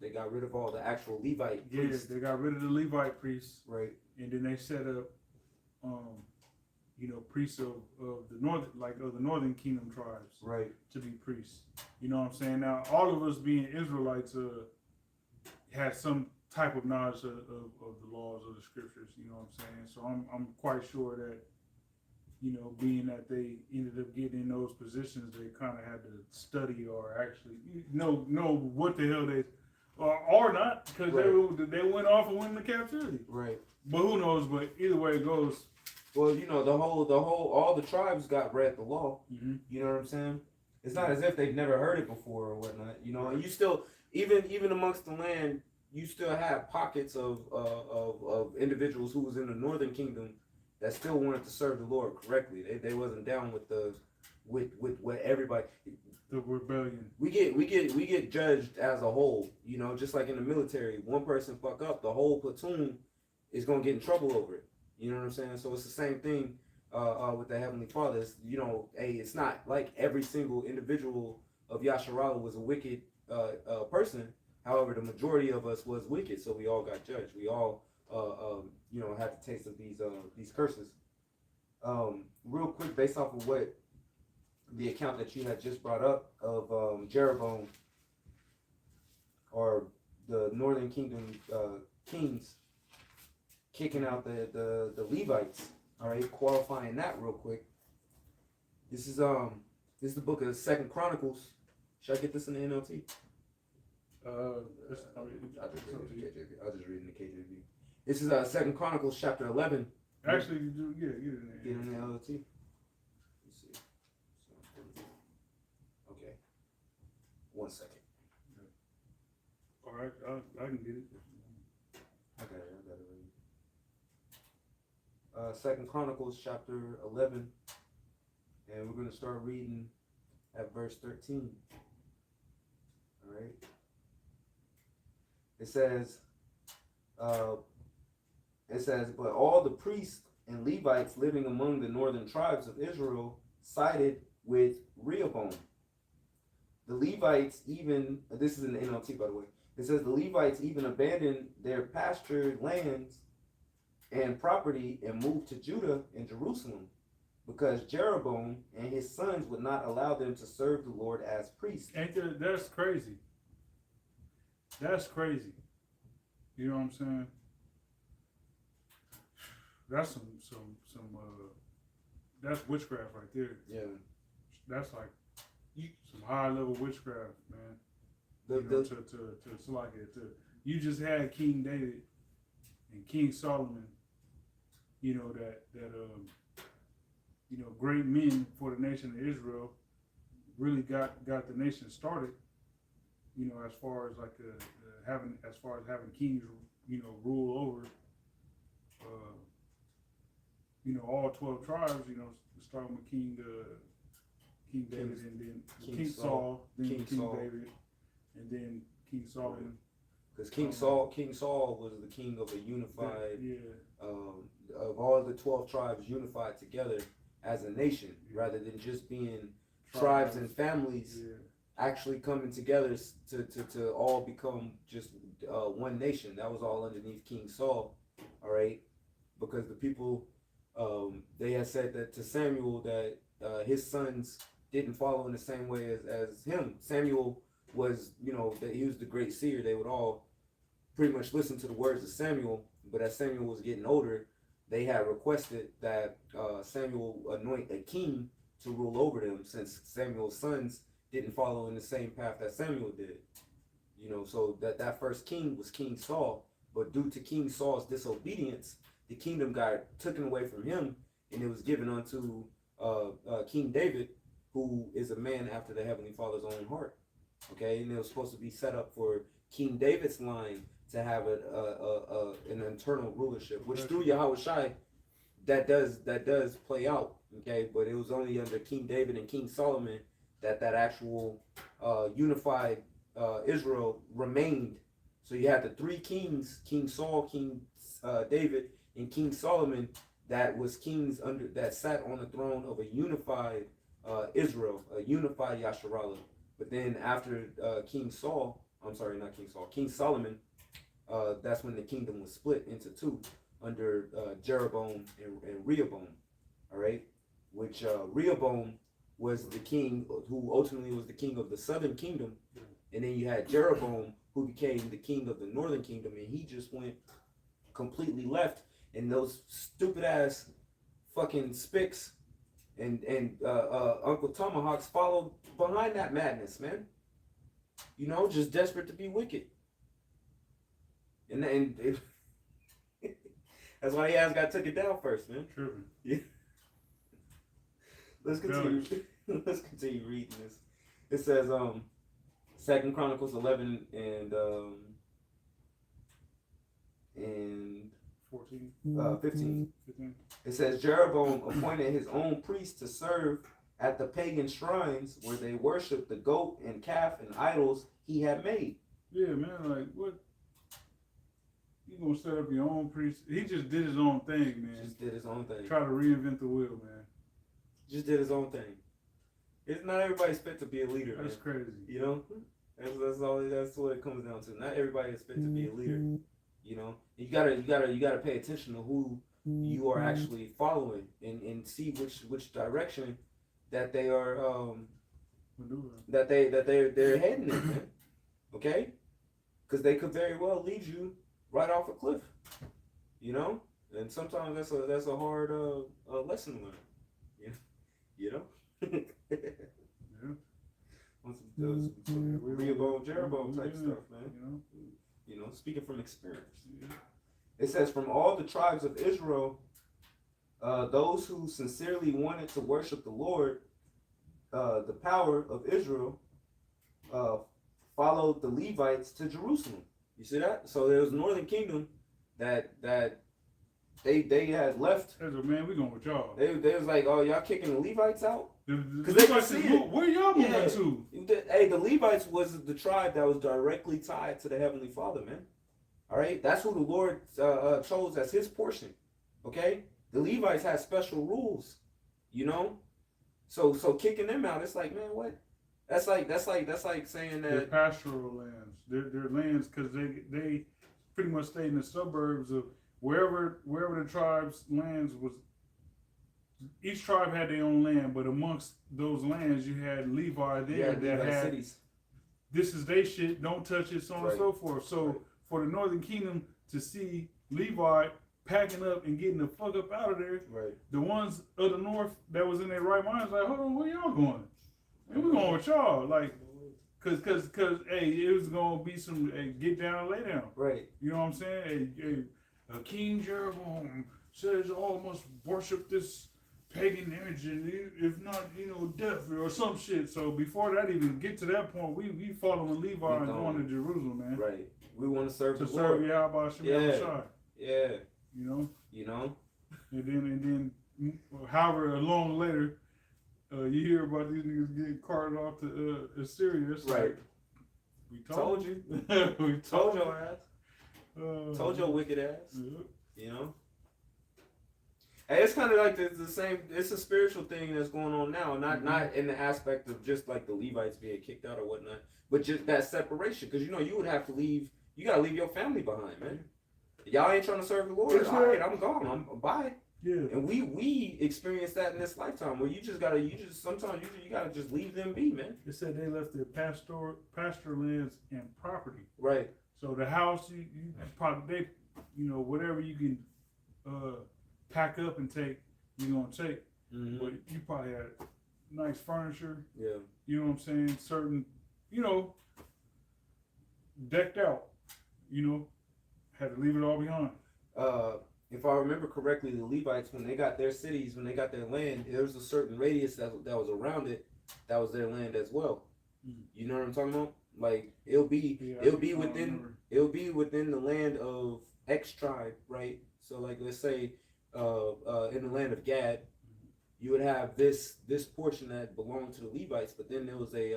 they got rid of all the actual Levite priests. Yes, they got rid of the Levite priests. Right. And then they set up priests of the northern kingdom tribes. Right. To be priests. You know what I'm saying? Now all of us being Israelites had some type of knowledge of the laws of the scriptures, you know what I'm saying? So I'm quite sure that, being that they ended up getting in those positions, they kind of had to study or actually know what the hell they or not, because they went off and went into captivity. Right. But who knows? But either way it goes. Well, all the tribes got read the law. Mm-hmm. You know what I'm saying? It's not as if they've never heard it before or whatnot. And you still, even amongst the land, you still have pockets of individuals who was in the northern kingdom that still wanted to serve the Lord correctly. They wasn't down with what everybody. The rebellion. We get judged as a whole. Just like in the military, one person fuck up, the whole platoon is gonna get in trouble over it. You know what I'm saying? So it's the same thing with the Heavenly Father. It's not like every single individual of Yasharala was a wicked person. However, the majority of us was wicked, so we all got judged. We all had the taste of these curses. Real quick, based off of what the account that you had just brought up of Jeroboam, or the Northern Kingdom kings kicking out the Levites. All right, qualifying that real quick. This is the book of 2 Chronicles. Should I get this in the NLT? I'll just read in the KJV. This is 2 Chronicles chapter 11. Actually, you do, get it in there. Get in the NLT. Let's see. Okay. 1 second. All right, I can get it. I got it already. 2 Chronicles chapter 11, and we're going to start reading at verse 13. All right. It says, but all the priests and Levites living among the northern tribes of Israel sided with Rehoboam. The Levites even, this is in the NLT by the way, it says the Levites even abandoned their pastured lands and property and moved to Judah and Jerusalem. because Jeroboam and his sons would not allow them to serve the Lord as priests. That's crazy. That's crazy. You know what I'm saying? That's some that's witchcraft right there. Yeah. That's like some high level witchcraft, man. You just had King David and King Solomon, that great men for the nation of Israel, really got the nation started, as far as like having kings, rule over, all 12 tribes, starting with King David, and then King Saul, then King David, and then King Solomon. Because King Saul was the king of a unified, of all the 12 tribes unified together as a nation, rather than just being tribes and families actually coming together to all become just one nation. That was all underneath King Saul, all right? Because the people, they had said that to Samuel that his sons didn't follow in the same way as him. Samuel was, that he was the great seer. They would all pretty much listen to the words of Samuel, but as Samuel was getting older, they had requested that Samuel anoint a king to rule over them, since Samuel's sons didn't follow in the same path that Samuel did. So that first king was King Saul, but due to King Saul's disobedience, the kingdom got taken away from him, and it was given unto King David, who is a man after the Heavenly Father's own heart. Okay, and it was supposed to be set up for King David's line to have an internal rulership, which through Yahushua that does play out. Okay, but it was only under King David and King Solomon that actual unified Israel remained. So you had the three kings: King Saul, King David, and King Solomon. That was kings that sat on the throne of a unified Israel, a unified Yasharallah. But then after King Solomon, that's when the kingdom was split into two under Jeroboam and Rehoboam. All right, which Rehoboam was the king who ultimately was the king of the southern kingdom, and then you had Jeroboam who became the king of the northern kingdom, and he just went completely left. And those stupid ass fucking Spics and Uncle Tomahawks followed behind that madness, man. Just desperate to be wicked. And that's why he got took it down first, man. Tripping. Yeah. Let's continue. Let's continue reading this. It says, 2 Chronicles 11 and 15. It says Jeroboam appointed his own priests to serve at the pagan shrines where they worshiped the goat and calf and idols he had made. Yeah, man, like what? You gonna set up your own priest? He just did his own thing, man. Just did his own thing. Try to reinvent the wheel, man. Just did his own thing. It's not everybody's fit to be a leader. That's man. crazy. That's all. That's what it comes down to. Not everybody is fit to be a leader. You gotta pay attention to who you are actually following and see which direction that they are they're heading in, man. Okay, because they could very well lead you right off a cliff, and sometimes that's a hard lesson to learn. Rehoboam, Jeroboam type stuff, man. Speaking from experience. It says, from all the tribes of Israel, those who sincerely wanted to worship the Lord, the power of Israel, followed the Levites to Jerusalem. You see that? So there was Northern Kingdom that they had left. Man, we going with y'all. They was like, oh, y'all kicking the Levites out? Because they could see it. Where y'all moving to? The Levites was the tribe that was directly tied to the Heavenly Father, man. All right, that's who the Lord chose as His portion. Okay, the Levites had special rules, So kicking them out, it's like, man, what? That's like saying that they're pastoral lands. They're lands because they pretty much stay in the suburbs of wherever the tribe's lands was each tribe had their own land, but amongst those lands, you had Levi there that Levi had cities. this is their shit, don't touch it, so on and so forth. So Right. for the Northern Kingdom to see Levi packing up and getting the fuck up out of there, Right. the ones of the North that was in their right minds, like, hold on, where y'all going? And we going with y'all, like, cause, hey, it was gonna be some, hey, get down, lay down. Right. You know what I'm saying? Hey, King Jeroboam says all must worship this pagan image, and if not, death or some shit. So before that even get to that point, we following Levi and going to Jerusalem, man. Right. We want to serve To the serve Lord. Yahweh Shem Shai. Yeah. You know. And And then, however, long later, you hear about these niggas getting carted off to Assyria. It's right. Like, we told you. We told your ass. Told your wicked ass. Yeah. And it's kind of like the same. It's a spiritual thing that's going on now, not in the aspect of just like the Levites being kicked out or whatnot, but just that separation. Because you would have to leave. You gotta leave your family behind, man. Y'all ain't trying to serve the Lord. All right, I'm gone. I'm bye. Yeah. And we experienced that in this lifetime where sometimes you gotta just leave them be, man. It said they left their pasture lands and property. Right. So the house you probably whatever you can pack up and take, you're gonna take. Mm-hmm. But you probably had nice furniture. Yeah. You know what I'm saying? Certain, decked out. Had to leave it all behind. If I remember correctly, the Levites, when they got their cities, when they got their land, there was a certain radius that was around it, that was their land as well. Mm-hmm. You know what I'm talking about? Like it'll be within the land of X tribe, right? So like let's say in the land of Gad, you would have this portion that belonged to the Levites, but then there was a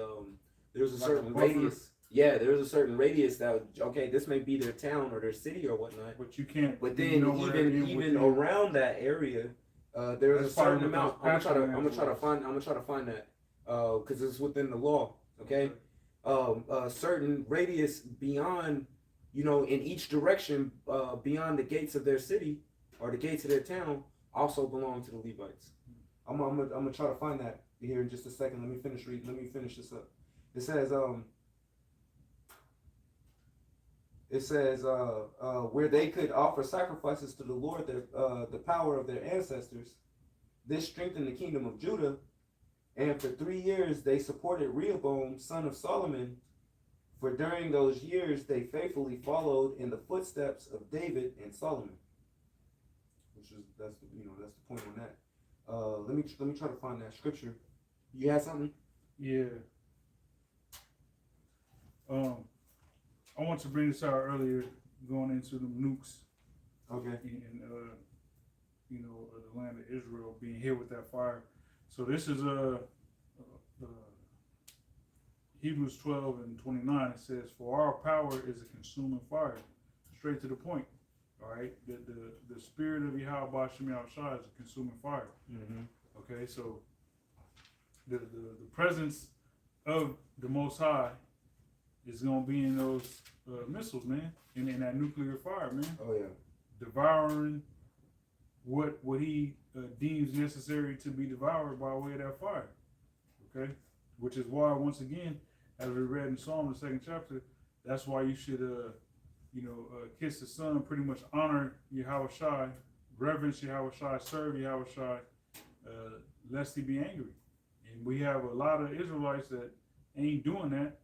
certain radius. Yeah, there was a certain radius that this may be their town or their city or whatnot. But you can't. But then even around that area, there's a certain amount. I'm gonna try to find that because it's within the law. Okay, certain radius beyond, in each direction beyond the gates of their city or the gates of their town also belong to the Levites. I'm gonna try to find that here in just a second. Let me finish reading. Let me finish this up. It says where they could offer sacrifices to the Lord, the power of their ancestors. This strengthened the kingdom of Judah, and for 3 years they supported Rehoboam, son of Solomon. For during those years they faithfully followed in the footsteps of David and Solomon. That's the point on that. Let me try to find that scripture. You had something? Yeah. I want to bring this out earlier, going into the nukes. Okay. And the land of Israel being hit with that fire. So this is Hebrews 12:29. It says, "For our power is a consuming fire." Straight to the point. All right. The spirit of Yahweh Shem Shai is a consuming fire. Mm-hmm. Okay. So the presence of the Most High is gonna be in those missiles, man, and in that nuclear fire, man. Oh yeah. Devouring what he deems necessary to be devoured by way of that fire. Okay, which is why, once again, as we read in Psalm, the 2nd chapter, that's why you should kiss the Son, pretty much honor Yahweh Shai, reverence Yahweh Shai, serve Yahweh Shai, lest he be angry. And we have a lot of Israelites that ain't doing that.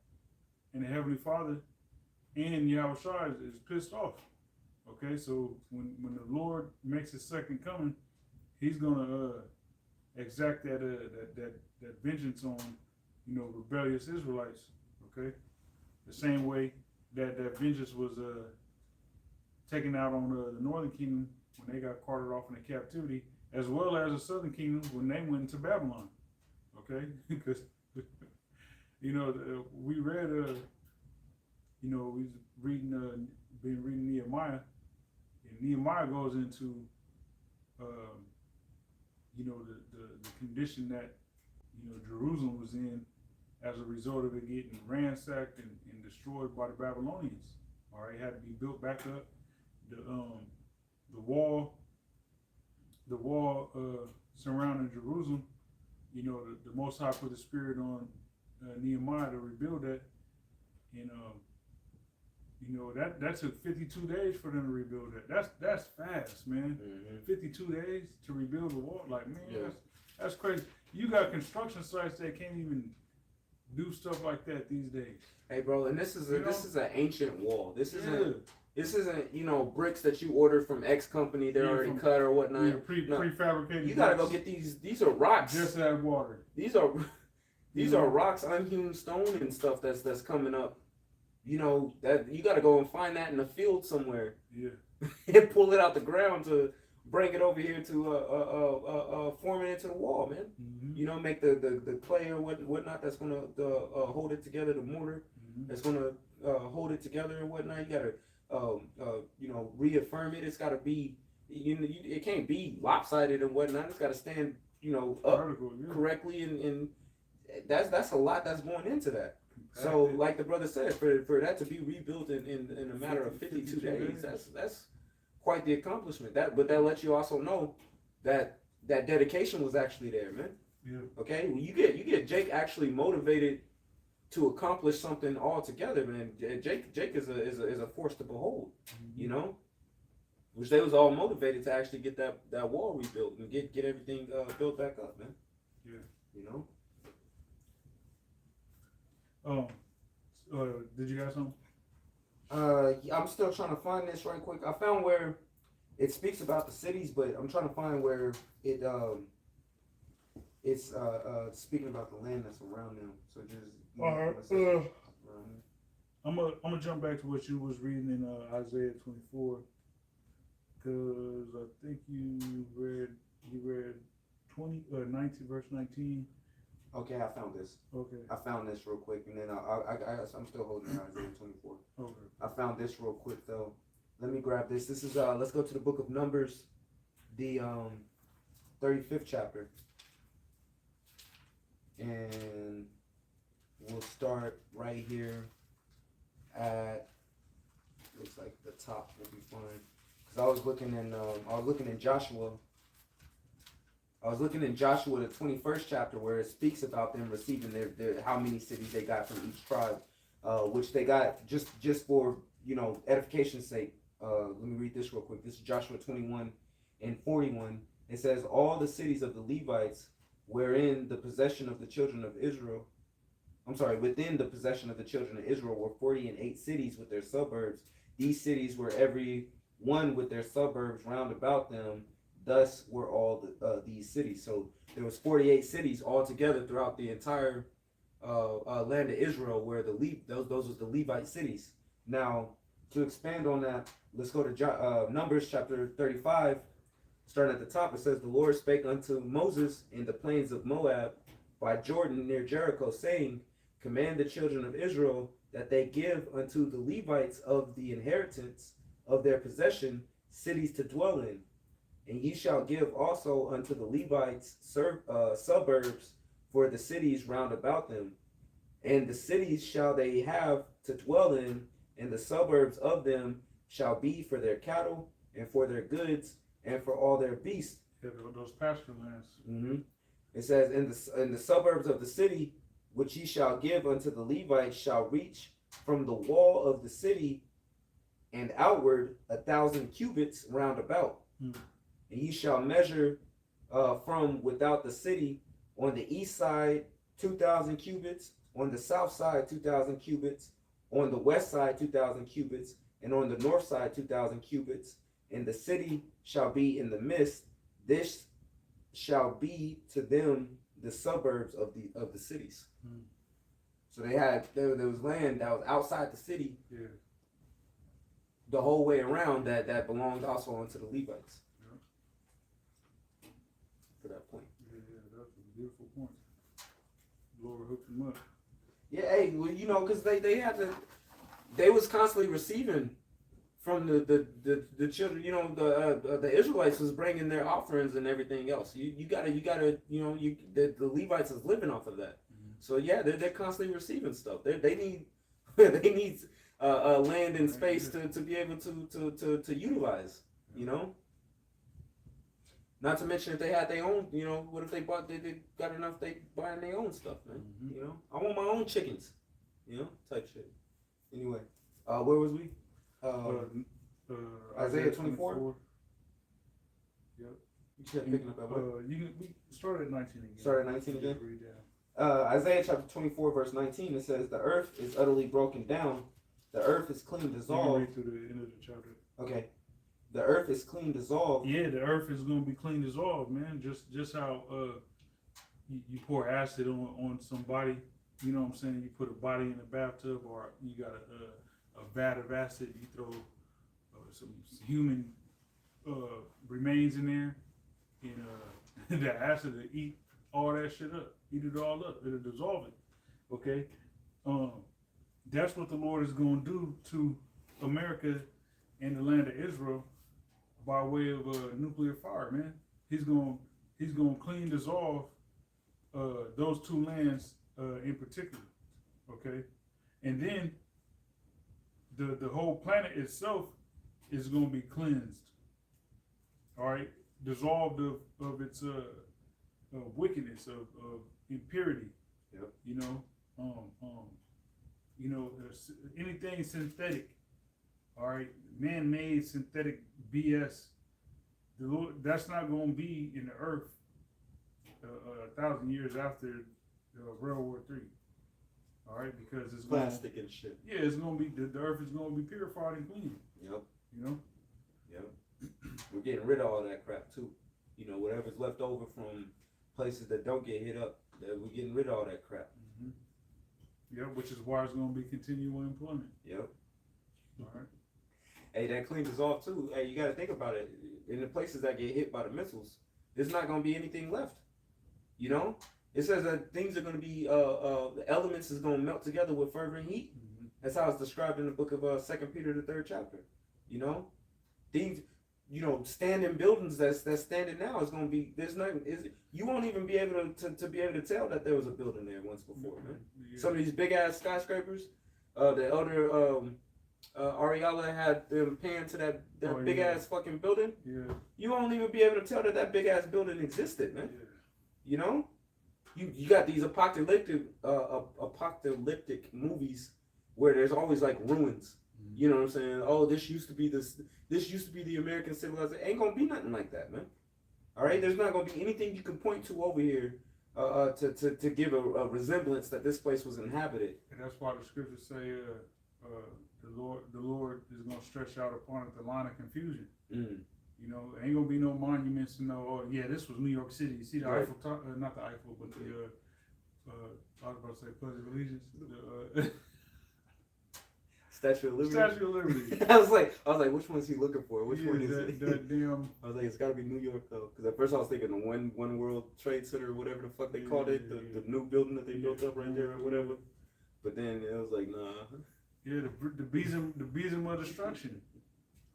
And the Heavenly Father and Yahweh Shai is pissed off. Okay, so when the Lord makes his second coming, he's gonna exact that vengeance on rebellious Israelites. Okay, the same way that vengeance was taken out on the Northern Kingdom when they got carted off into captivity, as well as the Southern Kingdom when they went into Babylon. Okay, because we read, we've been reading Nehemiah, and Nehemiah goes into, the condition that, Jerusalem was in as a result of it getting ransacked and destroyed by the Babylonians. All right, it had to be built back up. The wall surrounding Jerusalem, you know, the Most High put the spirit on Nehemiah to rebuild that, and you know that took 52 days for them to rebuild that. That's fast, man. 52 days to rebuild the wall, like man, that's crazy. You got construction sites that can't even do stuff like that these days. Hey, bro, and this is an ancient wall. This isn't you know, bricks that you ordered from X company. They're already cut or whatnot. Yeah, prefabricated. You gotta go get these. These are rocks. Just add water. These are rocks, unhewn stone and stuff that's coming up. You know that you gotta go and find that in a field somewhere. Yeah. And pull it out the ground to bring it over here to form it into the wall, man. You know, make the clay or whatnot that's gonna hold it together, the mortar that's gonna hold it together and whatnot. You gotta you know, reaffirm it. It's gotta be, it can't be lopsided and whatnot. It's gotta stand, you know, up correctly, and that's a lot that's going into that. So, like the brother said, for that to be rebuilt in a matter of 52 days, that's quite the accomplishment. But that lets you also know that dedication was actually there, man. Yeah. Okay, well, you get Jake actually motivated to accomplish something altogether, man. Jake is a force to behold, you know, which they was all motivated to actually get that wall rebuilt and get everything built back up, man. Yeah. You know. Did you have something? I'm still trying to find this right quick. I found where it speaks about the cities, but I'm trying to find where it's speaking about the land that's around them. So just I'm gonna jump back to what you was reading in Isaiah 24, because I think you read 19 verse 19. Okay, I found this. Okay. I found this real quick, and then I'm still holding Isaiah 24. Okay. I found this real quick though. Let me grab this. This is let's go to the book of Numbers, the 35th chapter, and we'll start right here at, looks like the top will be fine, because I was looking in Joshua. I was looking in Joshua, the 21st chapter, where it speaks about them receiving their how many cities they got from each tribe, which they got just for, you know, edification's sake. Let me read this real quick. This is Joshua 21 and 41. It says, all the cities of the Levites wherein the possession of the children of Israel, within the possession of the children of Israel were 48 cities with their suburbs. These cities were every one with their suburbs round about them. Thus were all these cities. So there was 48 cities altogether throughout the entire land of Israel, where those was the Levite cities. Now, to expand on that, let's go to Numbers chapter 35. Starting at the top, it says, the Lord spake unto Moses in the plains of Moab by Jordan near Jericho, saying, command the children of Israel that they give unto the Levites of the inheritance of their possession cities to dwell in. And ye shall give also unto the Levites suburbs for the cities round about them. And the cities shall they have to dwell in, and the suburbs of them shall be for their cattle, and for their goods, and for all their beasts. Yeah, those pasture lands. It says, in the suburbs of the city, which ye shall give unto the Levites, shall reach from the wall of the city and outward 1,000 cubits round about. And ye shall measure from without the city on the east side 2,000 cubits, on the south side 2,000 cubits, on the west side 2,000 cubits, and on the north side 2,000 cubits. And the city shall be in the midst. This shall be to them the suburbs of the cities. So there was land that was outside the city, the whole way around, that belonged also unto the Levites. For that point. Yeah, that's a beautiful point. Lord hooked them up. Yeah, hey, well, you know, because they was constantly receiving from the children. You know, the Israelites was bringing their offerings and everything else. You gotta, you know, the Levites is living off of that. So yeah, they're constantly receiving stuff. They need they need land and space to be able to utilize. You know. Not to mention if they had their own, you know, what if they got enough, they buying their own stuff, man. Mm-hmm. You know, I want my own chickens, you know, type shit. Anyway, where was we? Isaiah 24. Yep. You said picking up at what? We started at 19 again. Started at 19 again? Isaiah chapter 24, verse 19, it says, the earth is utterly broken down. The earth is clean dissolved. Read through the end of the chapter. Okay. The earth is clean dissolved. Yeah, the earth is going to be clean dissolved, man. Just how you pour acid on somebody, you know what I'm saying? You put a body in a bathtub, or you got a vat of acid, you throw some human remains in there, and the acid will eat all that shit up, eat it all up, it'll dissolve it. Okay, that's what the Lord is going to do to America and the land of Israel by way of nuclear fire, man. He's going to clean dissolve those two lands in particular. Okay, and then the whole planet itself is going to be cleansed. All right, dissolved of its wickedness, of impurity. Yep. Anything synthetic. All right, man-made synthetic BS. The Lord, that's not going to be in the earth 1,000 years after World War III. All right, because it's plastic and shit. Yeah, it's going to be the earth is going to be purified and clean. Yep. You know. Yep. We're getting rid of all that crap too. You know, whatever's left over from places that don't get hit up, that we're getting rid of all that crap. Mm-hmm. Yeah, which is why it's going to be continual employment. Yep. All right. Hey, that cleans us off too. Hey, you got to think about it. In the places that get hit by the missiles, there's not going to be anything left. You know, it says that things are going to be, the elements is going to melt together with fervent heat. Mm-hmm. That's how it's described in the book of 2 Peter, the 3rd chapter. You know, things, you know, standing buildings that's standing now is going to be, you won't even be able to be able to tell that there was a building there once before, man. Yeah. Some of these big ass skyscrapers, the elder Ariella had them paying to that big ass fucking building. Yeah. You won't even be able to tell that big ass building existed, man. Yeah. You know, you got these apocalyptic movies where there's always like ruins. Mm-hmm. You know what I'm saying? Oh, this used to be the American civilization. Ain't gonna be nothing like that, man. All right, there's not gonna be anything you can point to over here to give a resemblance that this place was inhabited. And that's why the scriptures say the Lord is gonna stretch out upon it the line of confusion. Mm. You know, ain't gonna be no monuments to know. Oh yeah, this was New York City. You see the right. Eiffel, not the Eiffel, but the I was about to say Pledge of Allegiance. Statue of Liberty. Statue of Liberty. I was like, which one is he looking for? Which one is it? That damn. I was like, it's got to be New York though, because at first I was thinking the One World Trade Center or whatever the fuck they called it, the new building that they built up right there or whatever. But then it was like, nah. Yeah, the besom of destruction.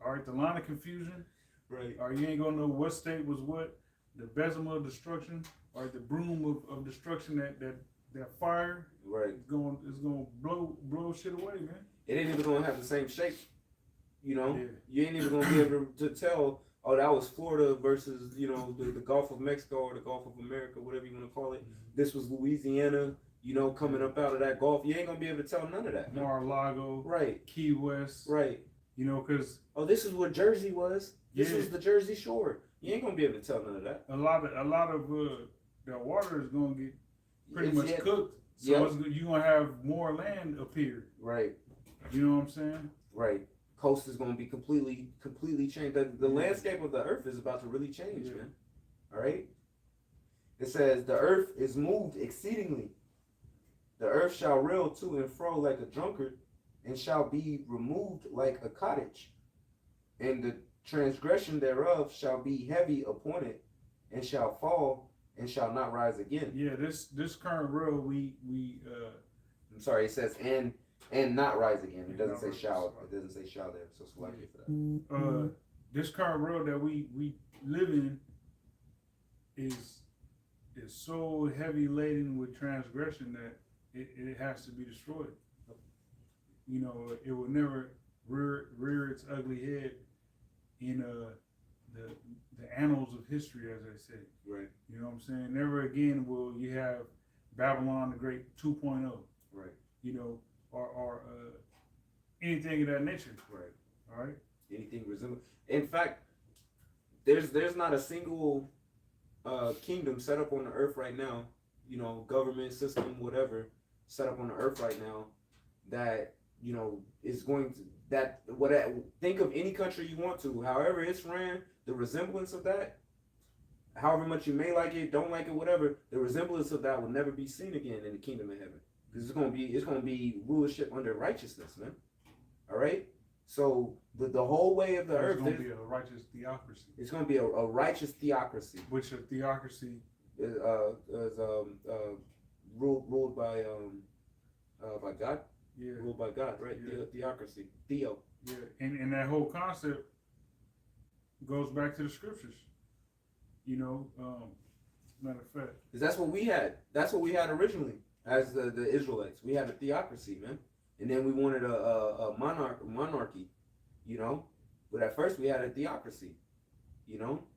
All right, the line of confusion. Right. Or you ain't gonna know what state was what. The besom of destruction, or the broom of destruction. That fire. Right. Is gonna blow shit away, man. It ain't even gonna have the same shape. You know. Yeah. You ain't even gonna be able to tell. Oh, that was Florida versus the Gulf of Mexico or the Gulf of America, whatever you want to call it. Mm-hmm. This was Louisiana. Coming up out of that Gulf. You ain't gonna be able to tell none of that. Mar-a-Lago. Right. Key West. Right. Because this is what Jersey was. This was the Jersey Shore. You ain't gonna be able to tell none of that. A lot of that water is gonna get pretty much cooked. So you're gonna have more land appear. Right. You know what I'm saying? Right. Coast is gonna be completely changed. The landscape of the earth is about to really change, man. All right. It says the earth is moved exceedingly. The earth shall reel to and fro like a drunkard, and shall be removed like a cottage, and the transgression thereof shall be heavy upon it, and shall fall, and shall not rise again. Yeah, this current world I'm sorry, it says and not rise again. It doesn't say shall. It doesn't say shall there. So select it for that. This current world that we live in is so heavy laden with transgression that it has to be destroyed. It will never rear its ugly head in the annals of history, as they say. Right. You know what I'm saying? Never again will you have Babylon the Great 2.0. Right. You know, or anything of that nature. Right. All right. Anything resembling. In fact, there's not a single kingdom set up on the earth right now. You know, government system, whatever, set up on the earth right now that is going to think of any country you want to, however it's ran, the resemblance of that, however much you may like it, don't like it, whatever, the resemblance of that will never be seen again in the kingdom of heaven. Because it's gonna be rulership under righteousness, man. All right. So the whole way of the earth, it's going to be a righteous theocracy. It's going to be a righteous theocracy. Which a theocracy is ruled by God. Yeah. Ruled by God, right? Yeah. Theocracy. Theo. Yeah. And that whole concept goes back to the scriptures. You know, matter of fact. Because that's what we had. That's what we had originally as the Israelites. We had a theocracy, man. And then we wanted a monarchy, you know. But at first we had a theocracy, you know,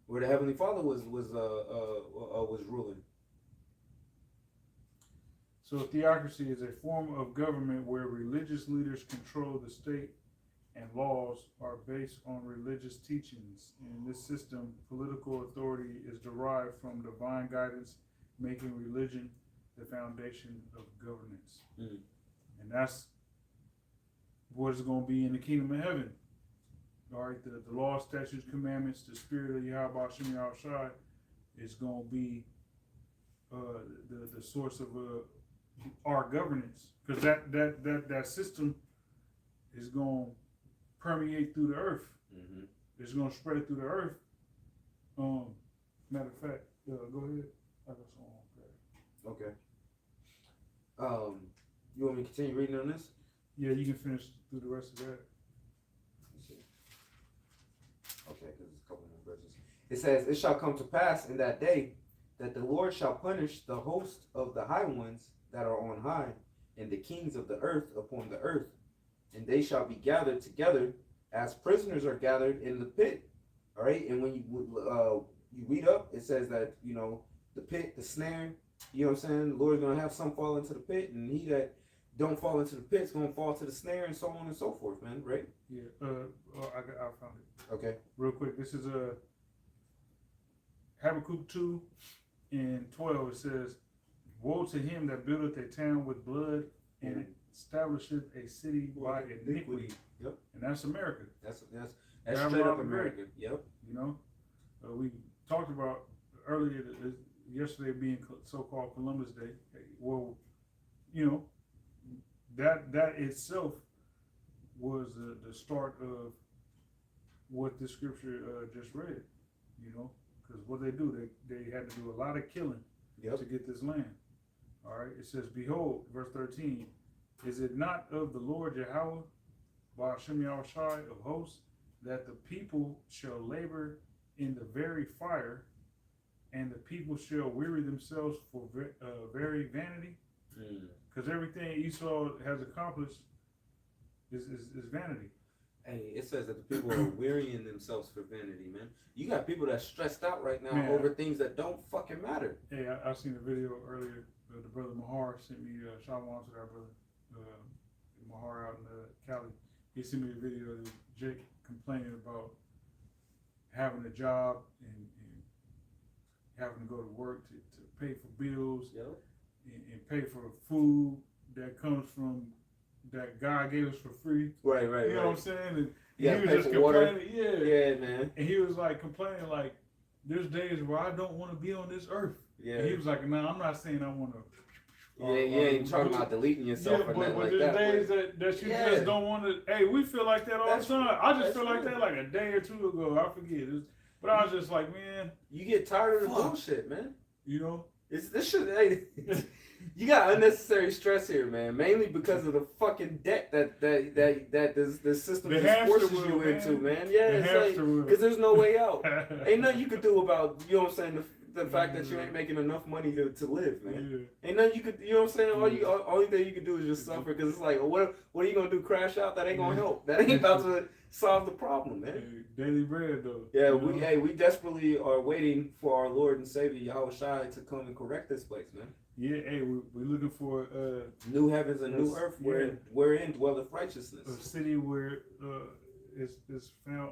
where the Heavenly Father was ruling. So theocracy is a form of government where religious leaders control the state and laws are based on religious teachings. In this system, political authority is derived from divine guidance, making religion the foundation of governance. Mm. And that's what is going to be in the kingdom of heaven. All right, the law, statutes, commandments, the spirit of Yahweh Shem Yahushai is going to be the source of our governance, because that system is going to permeate through the earth. Mm-hmm. It's going to spread through the earth. Matter of fact, go ahead. I got something. Okay. You want me to continue reading on this? Yeah, you can finish through the rest of that. Let's see. Okay, because it's a couple more verses. It says, "It shall come to pass in that day that the Lord shall punish the host of the high ones that are on high, and the kings of the earth upon the earth, and they shall be gathered together as prisoners are gathered in the pit." All right, and when you read up, it says that the pit, the snare. You know what I'm saying? The Lord's gonna have some fall into the pit, and he that don't fall into the pit is gonna fall to the snare, and so on and so forth, man. Right? Yeah. I found it. Okay. Real quick. This is Habakkuk 2:12. It says, "Woe to him that buildeth a town with blood and establisheth a city by iniquity." Yep. And that's America. That's straight up America. Yep. You know, we talked about earlier yesterday being so-called Columbus Day. Well, that itself was the start of what the scripture just read. Because what they do, they had to do a lot of killing to get this land. All right. It says, "Behold," verse 13, "is it not of the Lord Yahweh, Ba'ashem Yahushai of hosts, that the people shall labor in the very fire, and the people shall weary themselves for very vanity?" Because everything Esau has accomplished is vanity. Hey, it says that the people are wearying themselves for vanity, man. You got people that's stressed out right now Man. over things that don't fucking matter. Hey, I seen a video earlier. The brother Mahar sent me shalom to our brother Mahar out in Cali. He sent me a video of Jake complaining about having a job and having to go to work to pay for bills and pay for food that comes from that God gave us for free. Right. You know what I'm saying? And he was just complaining. Yeah, man. And he was like complaining like, "There's days where I don't want to be on this earth." Yeah. And he was like, "No, I'm not saying I want to." You ain't talking about deleting yourself or nothing like that. There's days that you just don't want to. Hey, we feel like that all the time. I just feel like that like a day or two ago. I forget. But I was just like, man, you get tired of the bullshit, man. This shit. Hey, you got unnecessary stress here, man. Mainly because of the fucking debt that this system just forces you into, man. Yeah, it's like because there's no way out. Ain't nothing you could do about, you know what I'm saying, the fact that you ain't making enough money to live, man. Yeah. Ain't nothing you could, you know what I'm saying? Only thing you can do is just suffer, because it's like, what are you gonna do? Crash out? That ain't gonna help. That ain't about to solve the problem, man. Hey, daily bread though. Yeah, we desperately are waiting for our Lord and Savior Yahweh Shai to come and correct this place, man. Yeah, hey, we're looking for new heavens and new earth wherein dwelleth righteousness. A city where is found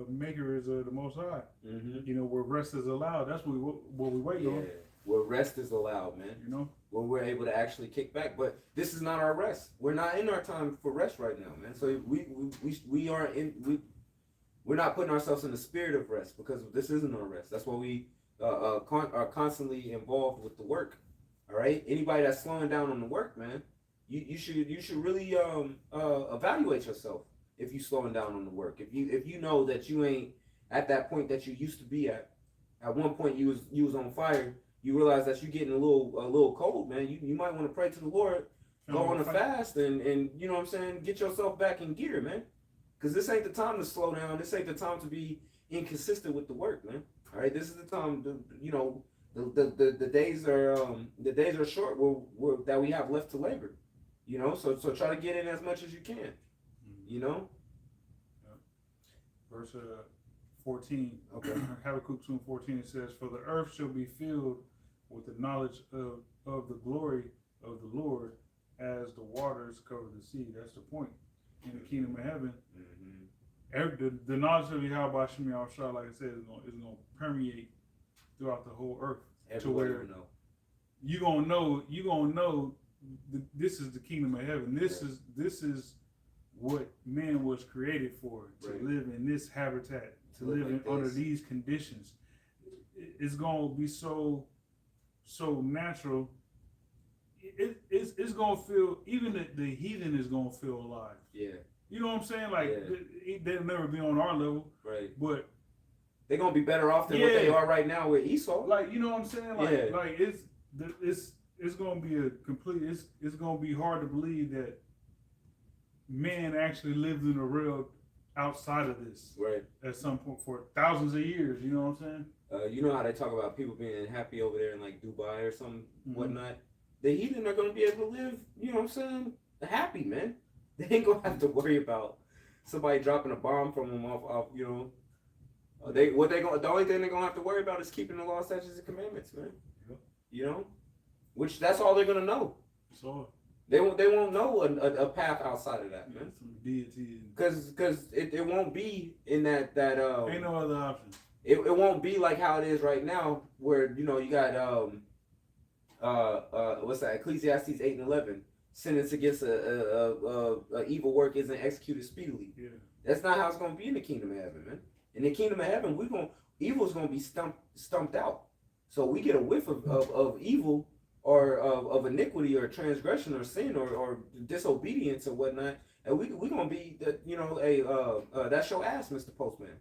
maker is the Most High. Mm-hmm. You know, where rest is allowed. That's what we wait on. Where rest is allowed, man. You know, where we're able to actually kick back. But this is not our rest. We're not in our time for rest right now, man. So we aren't in. We're not putting ourselves in the spirit of rest, because this isn't our rest. That's why we are constantly involved with the work. All right, anybody that's slowing down on the work, man, you should really evaluate yourself if you slowing down on the work. If you know that you ain't at that point that you used to be at. At one point you was on fire. You realize that you're getting a little cold, man. You might want to pray to the Lord, go on a fast, and you know what I'm saying, get yourself back in gear, man. Because this ain't the time to slow down. This ain't the time to be inconsistent with the work, man. All right, this is the time to, you know, the days are short that we have left to labor, you know. So try to get in as much as you can, you know. Verse 14. Okay. Habakkuk 2:14, it says, "For the earth shall be filled with the knowledge of the glory of the Lord, as the waters cover the sea." That's the point. In the kingdom of heaven, the knowledge of Yahweh Shem Yahushua, like I said, is going to permeate throughout the whole earth. Everybody to where know. you're gonna know this is the kingdom of heaven. This is what man was created for, to live in this habitat, to live under these conditions. It's gonna be so natural. It's gonna feel, even the heathen is gonna feel alive. Yeah. You know what I'm saying? Like they'll never be on our level. Right. But they're gonna be better off than what they are right now with Esau. Like, you know what I'm saying? Like it's gonna be a complete. It's gonna be hard to believe that man actually lived in a world outside of this. Right. At some point for thousands of years. You know what I'm saying? You know how they talk about people being happy over there in like Dubai or something, whatnot. The heathen are gonna be able to live. You know what I'm saying? Happy, man. They ain't gonna have to worry about somebody dropping a bomb from them off. You know. The only thing they're gonna have to worry about is keeping the law, statutes, and commandments, man. Yep. You know, which that's all they're gonna know. So they won't know a path outside of that, man. Some deity. Because it won't be in that ain't no other option. It won't be like how it is right now, where you know you got what's that, Ecclesiastes 8:11, sentence against a evil work isn't executed speedily. Yeah. That's not how it's gonna be in the kingdom of heaven, man. In the kingdom of heaven, evil's gonna be stumped out. So we get a whiff of evil or of iniquity or transgression or sin or disobedience or whatnot, and we gonna be that's your ass, Mr. Postman,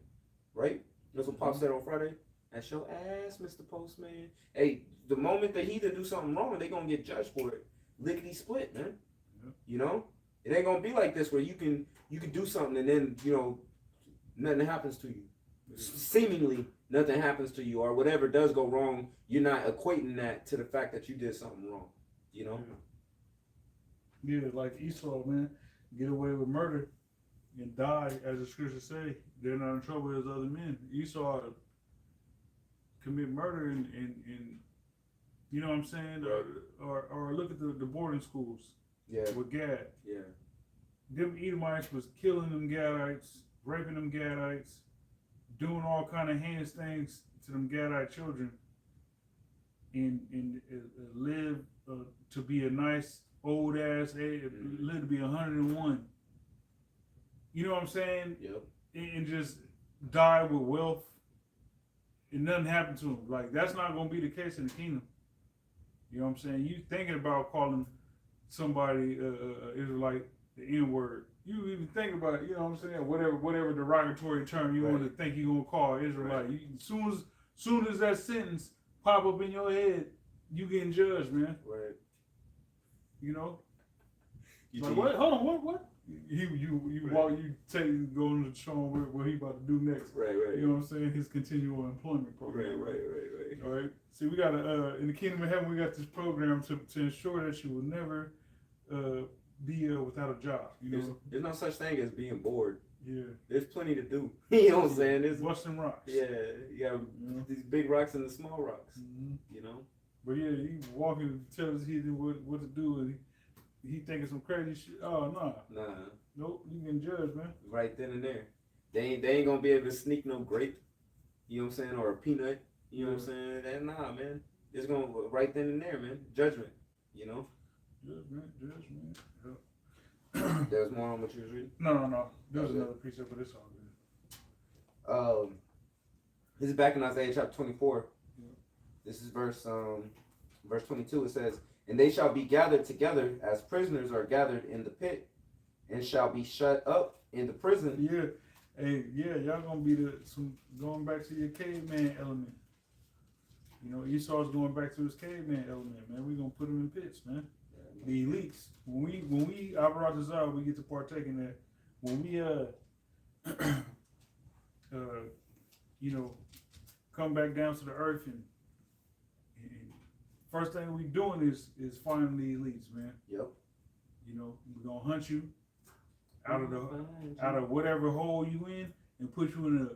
right? That's what Pop said on Friday. That's your ass, Mr. Postman. Hey, the moment the heathen do something wrong, they gonna get judged for it. Lickety split, man. Yeah. You know, it ain't gonna be like this where you can do something and then nothing happens to you. Seemingly nothing happens to you, or whatever does go wrong, you're not equating that to the fact that you did something wrong. You know? Yeah, like Esau, man, get away with murder and die, as the scriptures say. They're not in trouble as other men. Esau commit murder and you know what I'm saying? Right. Or look at the boarding schools. Yeah. With Gad. Yeah. Them Edomites was killing them Gadites, raping them Gadites, doing all kind of heinous things to them Gadite children, and live to be a nice old ass age, live to be 101. You know what I'm saying? Yep. And just die with wealth, and nothing happened to him. Like, that's not gonna be the case in the kingdom. You know what I'm saying? You thinking about calling somebody Israelite the N-word. You even think about it, you know what I'm saying? Whatever derogatory term you want to think you're gonna call Israelite. Right. Soon as that sentence pop up in your head, you getting judged, man. Right. You know? Like, what? Hold on, what? you Right. walk, you go on to show him what he about to do next. Right. You know what I'm saying? His continual employment program. Right. All right. See, we got in the kingdom of heaven, we got this program to ensure that you will never be without a job. You know, There's no such thing as being bored. yeah. There's plenty to do. You know what I'm saying? There's, busting rocks. yeah, you got these big rocks and the small rocks. Mm-hmm. You know. But yeah, he walking and tells he what to do, and he thinking some crazy shit. Oh nah. Nope, you can judge, man. Right then and there. They ain't gonna be able to sneak no grape. You know what I'm saying? Or a peanut. You know what I'm saying? That nah, man. It's gonna right then and there, man. Judgment. You know. Judgment. Yep. There's more on what you was reading. No. There's Okay. another precept, but it's all good. This is back in Isaiah chapter 24. Yeah. This is verse 22. It says, "And they shall be gathered together as prisoners are gathered in the pit, and shall be shut up in the prison." Yeah. Hey, yeah, y'all gonna be going back to your caveman element. You know, Esau's going back to his caveman element, man. We gonna put him in pits, man. The elites. When we Abarazazar, we get to partake in that. When we you know, come back down to the earth and first thing we doing is finding the elites, man. Yep. You know, we're gonna hunt you out of whatever hole you in and put you in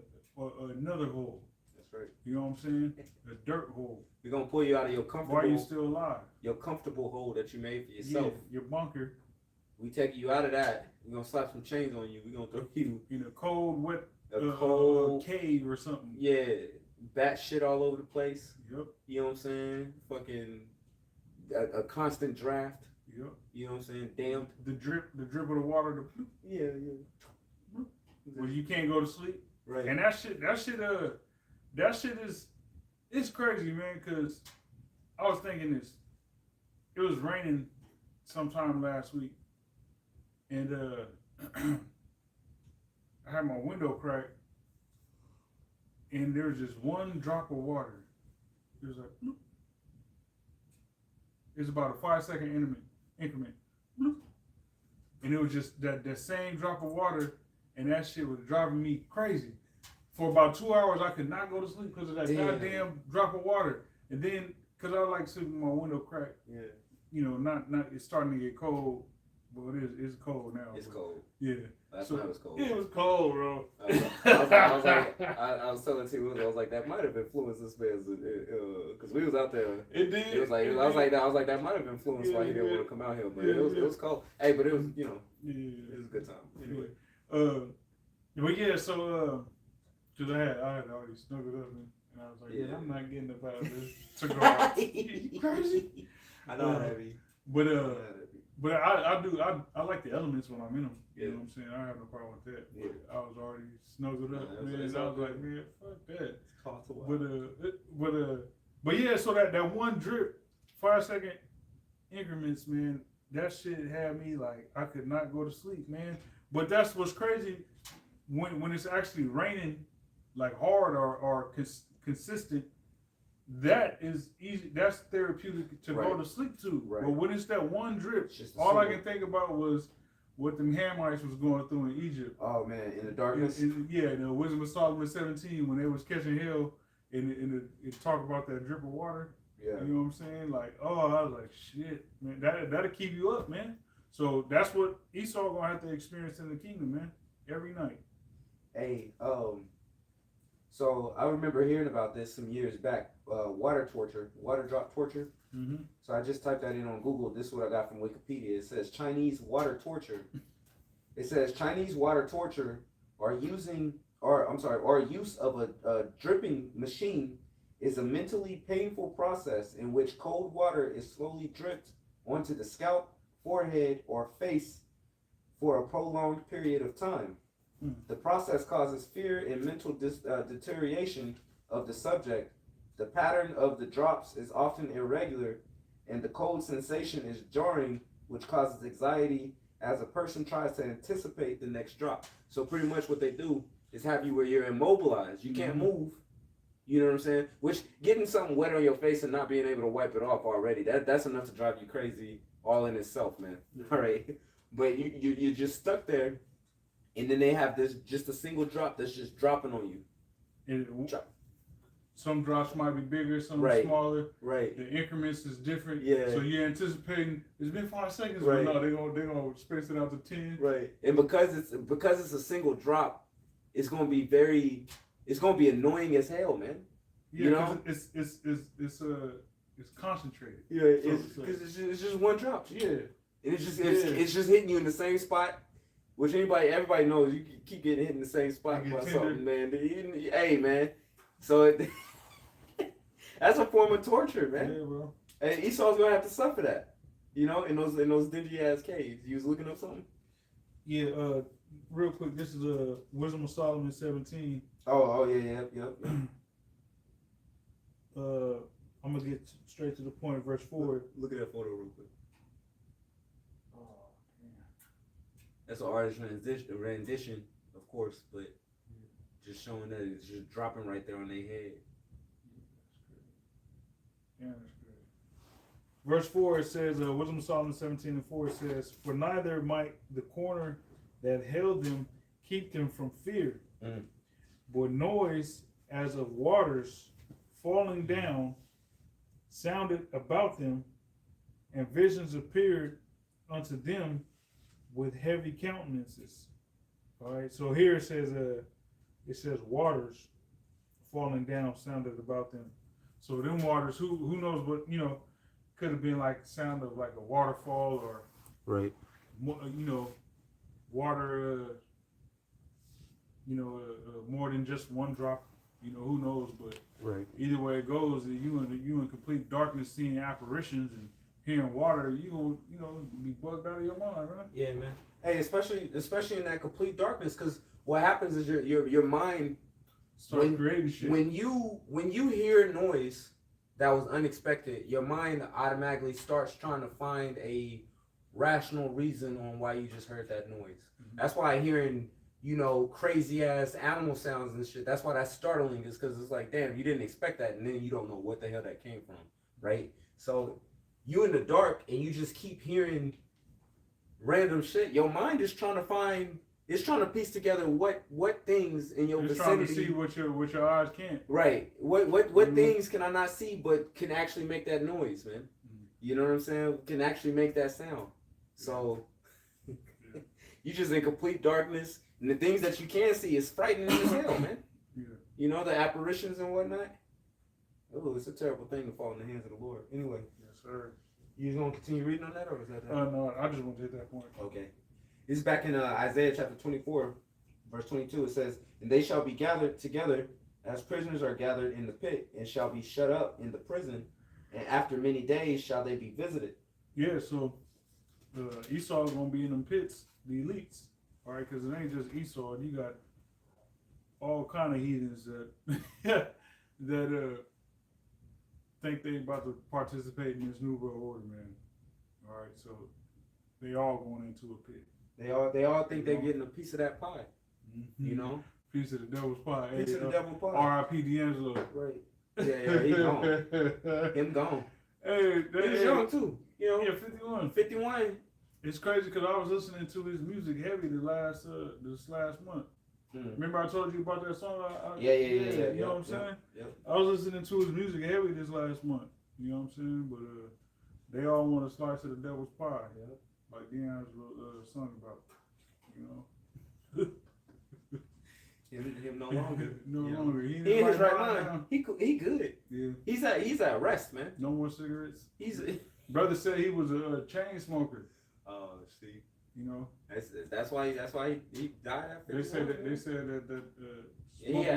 another hole. That's right. You know what I'm saying? A dirt hole. We're gonna pull you out of your comfortable. While you still alive. Your comfortable hole that you made for yourself. Yeah, your bunker. We take you out of that. We're gonna slap some chains on you. We're gonna throw you in a cold, wet cold cave or something. Yeah, bat shit all over the place. Yep. You know what I'm saying? Fucking a constant draft. Yep. You know what I'm saying? Damp. The drip of the water. Yeah. Where you can't go to sleep. Right. And that shit is, it's crazy, man. Cause I was thinking this. It was raining sometime last week, and I had my window cracked, and there was just one drop of water. It was like, bloop. It's about a 5-second increment. Bloop. And it was just that same drop of water, and that shit was driving me crazy. For about 2 hours, I could not go to sleep because of that goddamn drop of water. And then, because I like sleeping with my window cracked, you know, not it's starting to get cold. Well, it's cold now. It's cold. Yeah. Last night was cold. It was cold, bro. I was telling T. I was like, that might have influenced this man's, because we was out there. It did. It was like, I was like, that might have influenced why he didn't want to come out here. But it was cold. Hey, but it was, you know, it was a good time. Anyway. But yeah, so, because I had already snuggled up and I was like, yeah, I'm not getting up out of this cigar. You crazy? I know how heavy. But I like the elements when I'm in them. You know what I'm saying? I have no problem with that. Yeah. But I was already snuggled up, man. And I was like, man, fuck that. But yeah, so that one drip, 5-second increments, man, that shit had me like, I could not go to sleep, man. But that's what's crazy when it's actually raining like hard or consistent. That is easy. That's therapeutic to go to sleep to. Right. But when it's that one drip, all I can think about was what them Hamites was going through in Egypt. Oh man, in the darkness. Yeah, the Wisdom of Solomon 17 when they was catching hell, and it talked about that drip of water. Yeah. You know what I'm saying? Like, oh, I was like, shit, man, that'll keep you up, man. So that's what Esau gonna have to experience in the kingdom, man, every night. Hey, so I remember hearing about this some years back. Water drop torture. Mm-hmm. So I just typed that in on Google. This is what I got from Wikipedia. It says Chinese water torture. It says Chinese water torture or use of a dripping machine is a mentally painful process in which cold water is slowly dripped onto the scalp, forehead, or face for a prolonged period of time. The process causes fear and mental deterioration of the subject. The pattern of the drops is often irregular, and the cold sensation is jarring, which causes anxiety as a person tries to anticipate the next drop. So pretty much what they do is have you where you're immobilized. You can't move. You know what I'm saying? Which, getting something wet on your face and not being able to wipe it off already, that's enough to drive you crazy all in itself, man. All right. but you're just stuck there, and then they have this just a single drop that's just dropping on you. And some drops might be bigger, some Right. smaller. Right. The increments is different. Yeah. So you're anticipating it's been 5 seconds, Right. but no, they're gonna space it out to 10. Right. And because it's a single drop, it's gonna be annoying as hell, man. Yeah, You know? it's concentrated. Yeah, it's just one drop. Yeah. And it's just hitting you in the same spot, which everybody knows you keep getting hit in the same spot You by get something, man. Hey, man. So that's a form of torture, man. Yeah, bro. And Esau's gonna have to suffer that, in those dingy ass caves. You was looking up something? Yeah. Real quick, this is Wisdom of Solomon 17. Oh yeah. I'm gonna get straight to the point. Verse 4. Look at that photo real quick. Oh, man. That's an artist's rendition, of course, but just showing that it's just dropping right there on their head. Yeah, that's good. Verse 4, it says, Wisdom of Solomon 17:4, it says, "For neither might the corner that held them keep them from fear, but noise as of waters falling down sounded about them, and visions appeared unto them with heavy countenances." All right, so here it says waters falling down sounded about them. So them waters, who knows what, could have been like sound of like a waterfall or right, water, more than just one drop. Who knows? But right. Either way it goes, you in complete darkness, seeing apparitions and hearing water, you gonna be bugged out of your mind, right? Yeah, man. Hey, especially in that complete darkness, because what happens is your mind start creating shit. When you hear noise that was unexpected, your mind automatically starts trying to find a rational reason on why you just heard that noise. Mm-hmm. That's why hearing crazy ass animal sounds and shit, that's why that's startling, is because it's like, damn, you didn't expect that, and then you don't know what the hell that came from, right? So you in the dark and you just keep hearing random shit. Your mind is trying to piece together what things in your vicinity. It's trying to see what your eyes can't. Right. What things can I not see but can actually make that noise, man? Mm-hmm. You know what I'm saying? Can actually make that sound. So you just in complete darkness, and the things that you can see is frightening as hell, man. Yeah. The apparitions and whatnot. Oh, it's a terrible thing to fall in the hands of the Lord. Anyway. Yes, sir. You gonna continue reading on that, or is that? No, I just want to hit that point. Okay. This is back in Isaiah chapter 24, verse 22. It says, "And they shall be gathered together as prisoners are gathered in the pit, and shall be shut up in the prison, and after many days shall they be visited." Yeah, so Esau is gonna be in them pits, the elites, all right? Because it ain't just Esau. You got all kind of heathens that think they about to participate in this new world order, man. All right, so they all going into a pit. They all think they're getting a piece of that pie. Mm-hmm. Piece of the devil's pie. Piece of the devil's pie. R.I.P. D'Angelo. Right. Yeah, he gone. Him gone. Hey, he was young too. Yeah, 51. 51. It's crazy because I was listening to his music heavy this last month. Remember I told you about that song? Yeah. You know what I'm saying? Yep. I was listening to his music heavy this last month. You know what I'm saying? But they all want to slice of the devil's pie. Yeah. Like D'Angelo sung about. Him no longer. No longer. He in his right mind. He good. Yeah. He's at rest, man. No more cigarettes. Brother said he was a chain smoker. Oh, see. That's why he died after. They said that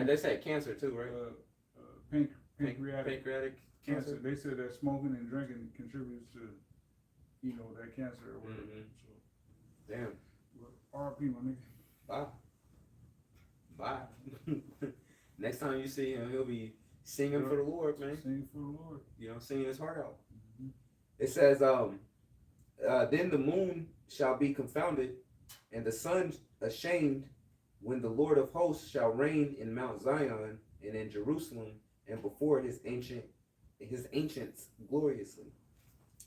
they said cancer too, right? Pancreatic cancer. They said that smoking and drinking contributes to that cancer or whatever. Mm-hmm. So, damn. R.I.P. my nigga. Bye. Next time you see him, he'll be singing for the Lord, man. Singing for the Lord. Singing his heart out. Mm-hmm. It says, then the moon shall be confounded, and the sun ashamed, when the Lord of hosts shall reign in Mount Zion and in Jerusalem, and before his ancients gloriously.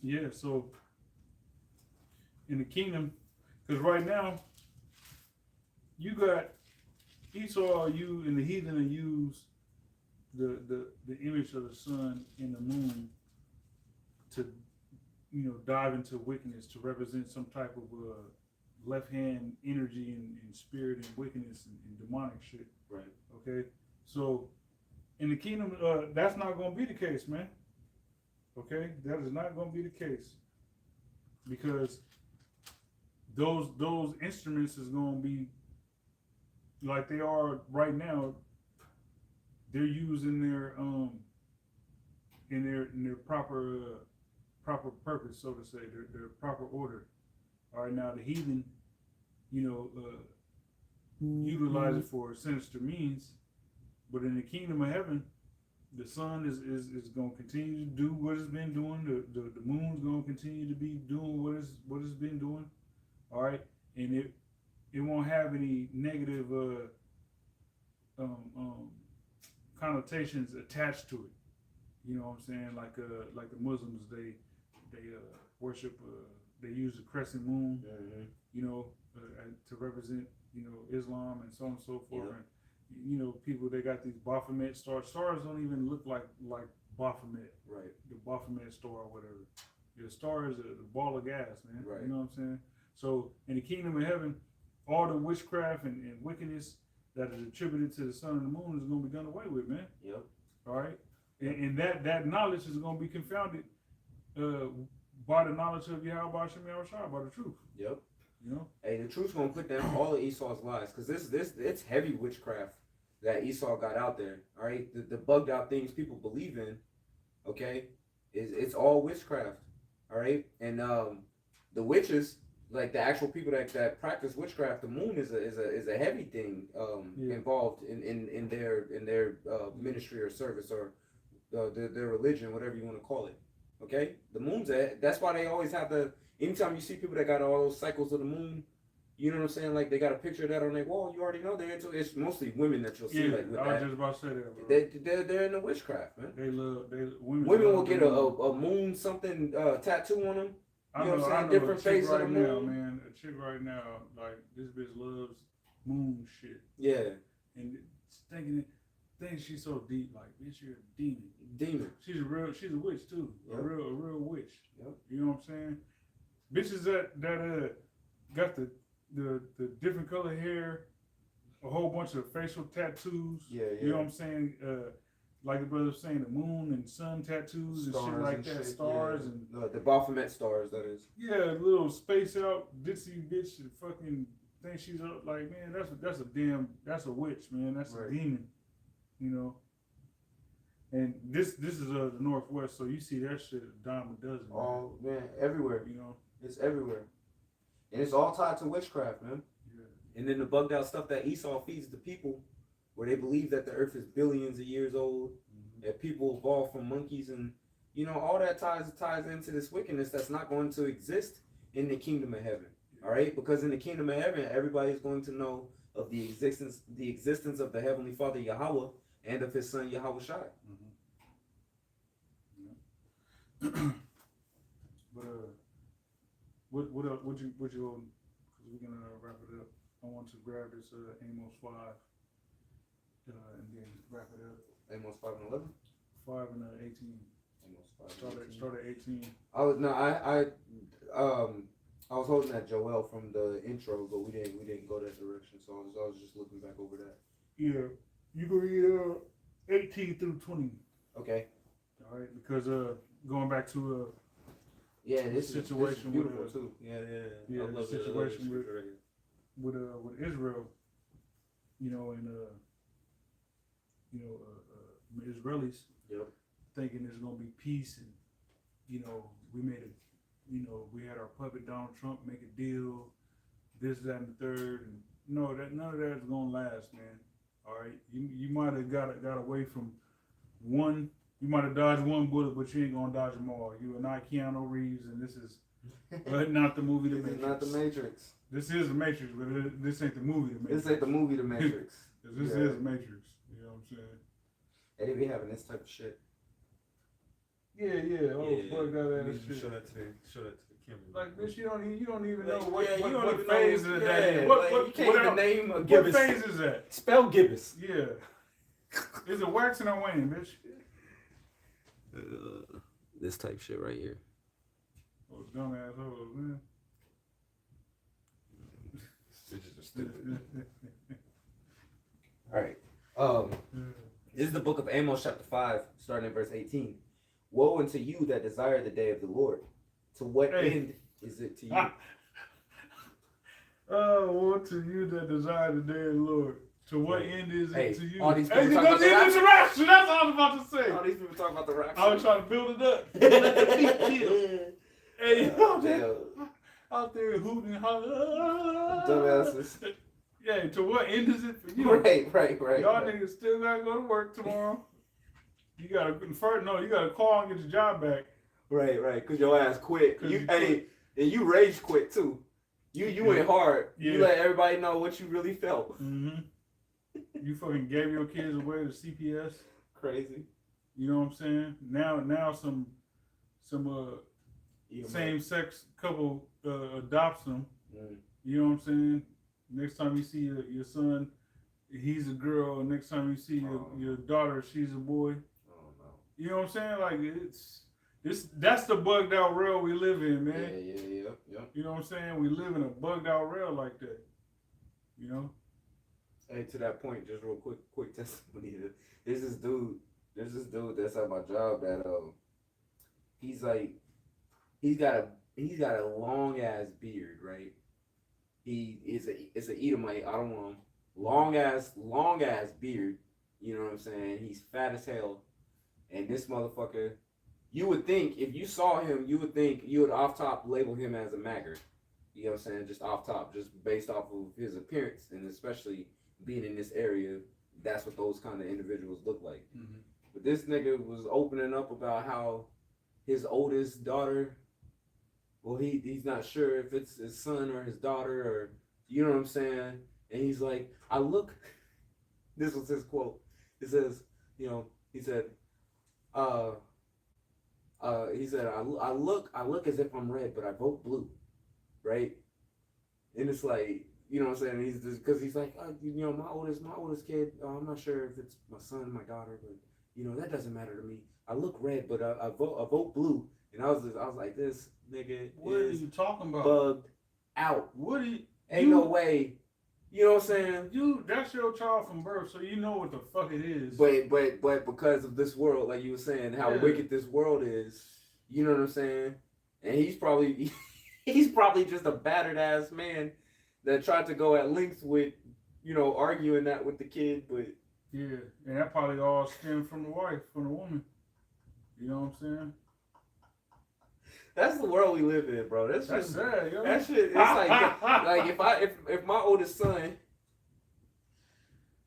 Yeah, so in the kingdom, Because right now, you got Esau, you and the heathen, and use the image of the sun and the moon to, dive into wickedness, to represent some type of left hand energy and spirit and wickedness and demonic shit. Right. Okay. So in the kingdom, that's not going to be the case, man. Okay, that is not going to be the case, because those instruments is going to be like they are right now. They're used in their proper purpose, so to say, their proper order. All right, now the heathen, utilize it for sinister means, but in the kingdom of heaven, the sun is going to continue to do what it's been doing. The moon's going to continue to be doing what it's been doing. All right, and it won't have any negative connotations attached to it. You know what I'm saying? Like the Muslims, they worship. They use the crescent moon. Mm-hmm. To represent Islam and so on and so forth. Yeah. And, people, they got these Baphomet stars. Stars don't even look like Baphomet. Right. The Baphomet star or whatever. The star is a ball of gas, man. Right. You know what I'm saying? So in the kingdom of heaven, all the witchcraft and wickedness that is attributed to the sun and the moon is going to be done away with, man. Yep. All right. And that knowledge is going to be confounded by the knowledge of Yahweh Shem Yahushua, by the truth. Yep. Hey, the truth's gonna put down all of Esau's lies, because it's heavy witchcraft that Esau got out there. All right, the bugged out things people believe in, okay, it's all witchcraft. All right, and the witches, like the actual people that practice witchcraft, the moon is a heavy thing involved in their ministry or service or their religion, whatever you want to call it. Okay, the moon's that's why they always have anytime you see people that got all those cycles of the moon, you know what I'm saying? Like they got a picture of that on their wall. You already know they're into it. It's mostly women that you'll see. Like with I was just about to say that. Bro. They're into witchcraft, man. Women will get a moon something tattoo on them. You know what I'm saying? Different face of the moon. Now, man, a chick right now, like this bitch loves moon shit. Yeah, and thinks she's so deep. Like, bitch, you're a demon. Demon. She's a witch too. Yep. A real witch. Yep. You know what I'm saying? Bitches that got the different color hair, a whole bunch of facial tattoos. Yeah. You know what I'm saying? Like the brother was saying, the moon and sun tattoos and shit like that. Stars and the Baphomet stars, that is. Yeah, little space out ditzy bitch and fucking think she's up. Like, man, that's a witch, man. That's a demon. And this is the Northwest, so you see that shit a dime a dozen. Oh man, everywhere. It's everywhere, and it's all tied to witchcraft, man. Yeah. And then the bugged out stuff that Esau feeds the people, where they believe that the earth is billions of years old, that people evolved from monkeys, and all that ties into this wickedness that's not going to exist in the kingdom of heaven. Yeah. All right, because in the kingdom of heaven, everybody's going to know of the existence of the Heavenly Father Yahweh and of His Son Yahweh Shai. Mm-hmm. But what else? Would you? Because we're gonna wrap it up. I want to grab this Amos 5, and then wrap it up. Amos 5 and 11. 5 and 18. Amos 5. Start at 18. I was holding that Joel from the intro, but we didn't go that direction. So I was just looking back over that. Yeah, you can read 18 through 20. Okay. All right, because going back to this situation is beautiful with too. Yeah. I love the situation with Israel, and Israelis. Yep. Thinking there's gonna be peace, and we had our puppet Donald Trump make a deal, this, that, and the third, and none of that is gonna last, man. All right, you might have got away from one. You might have dodged one bullet, but you ain't gonna dodge them all. You are not Keanu Reeves, and this is not the movie The Matrix. This is not The Matrix. This is The Matrix, but this ain't the movie The Matrix. This ain't the movie The Matrix. This is Matrix. You know what I'm saying? And they be having this type of shit. Yeah. Oh, fuck that ass shit. Show that to the Like, bitch, you don't even know Like, what you don't what even phase know, is yeah, that in. like, you can't even name a What gibbous. phase is that? Spell gibbous. Yeah. Is it waxing or waning, bitch? This type shit right here. Oh, dumbass hoes, man. Bitches are stupid. All right. This is the book of Amos, chapter 5, starting in verse 18. Woe unto you that desire the day of the Lord. To what end is it to you? Oh, woe to you that desire the day of the Lord. To what end is it to you? All these Hey, people that's talk about the rapture. rapture. That's what I was about to say. All these people talk about the rapture. I was trying to build it up. Let the feet kill. Hey, out there hooting and hollering. Dumbasses. Yeah, to what end is it for you? Right. Y'all niggas still gotta go to work tomorrow. You gotta call and get your job back. Right. Cause your ass quit. And you rage quit too. You went hard. Yeah. You let everybody know what you really felt. Mm-hmm. You fucking gave your kids away to CPS. Crazy. You know what I'm saying? Now some same sex couple adopts them. Mm. You know what I'm saying? Next time you see your son, he's a girl. Next time you see your daughter, she's a boy. Oh no. You know what I'm saying? Like that's the bugged out world we live in, man. Yeah. You know what I'm saying? We live in a bugged out world like that. You know? Hey, to that point, just real quick testimony. There's this dude that's at my job that he's got a long ass beard, right? He is an Edomite. I don't want him. Long ass beard. You know what I'm saying? He's fat as hell. And this motherfucker, you would think if you saw him, you would off top label him as a magger. You know what I'm saying? Just off top, just based off of his appearance, and especially being in this area, that's what those kind of individuals look like. Mm-hmm. But this nigga was opening up about how his oldest daughter, well, he's not sure if it's his son or his daughter, or you know what I'm saying? And he's like, this was his quote. It says, he said, I look as if I'm red, but I vote blue, right? And it's like, you know what I'm saying? He's just because he's like, my oldest kid. I'm not sure if it's my son, my daughter, but that doesn't matter to me. I look red, but I vote blue. And I was like, this nigga what is are you talking about? Bugged out. Ain't no way. You know what I'm saying? That's your child from birth, so you know what the fuck it is. But because of this world, like you were saying, how wicked this world is, you know what I'm saying? And he's probably just a battered ass man that tried to go at lengths with, arguing that with the kid, but yeah, and that probably all stemmed from the wife, from the woman. You know what I'm saying? That's the world we live in, bro. That's sad, yo. That shit. It's like if my oldest son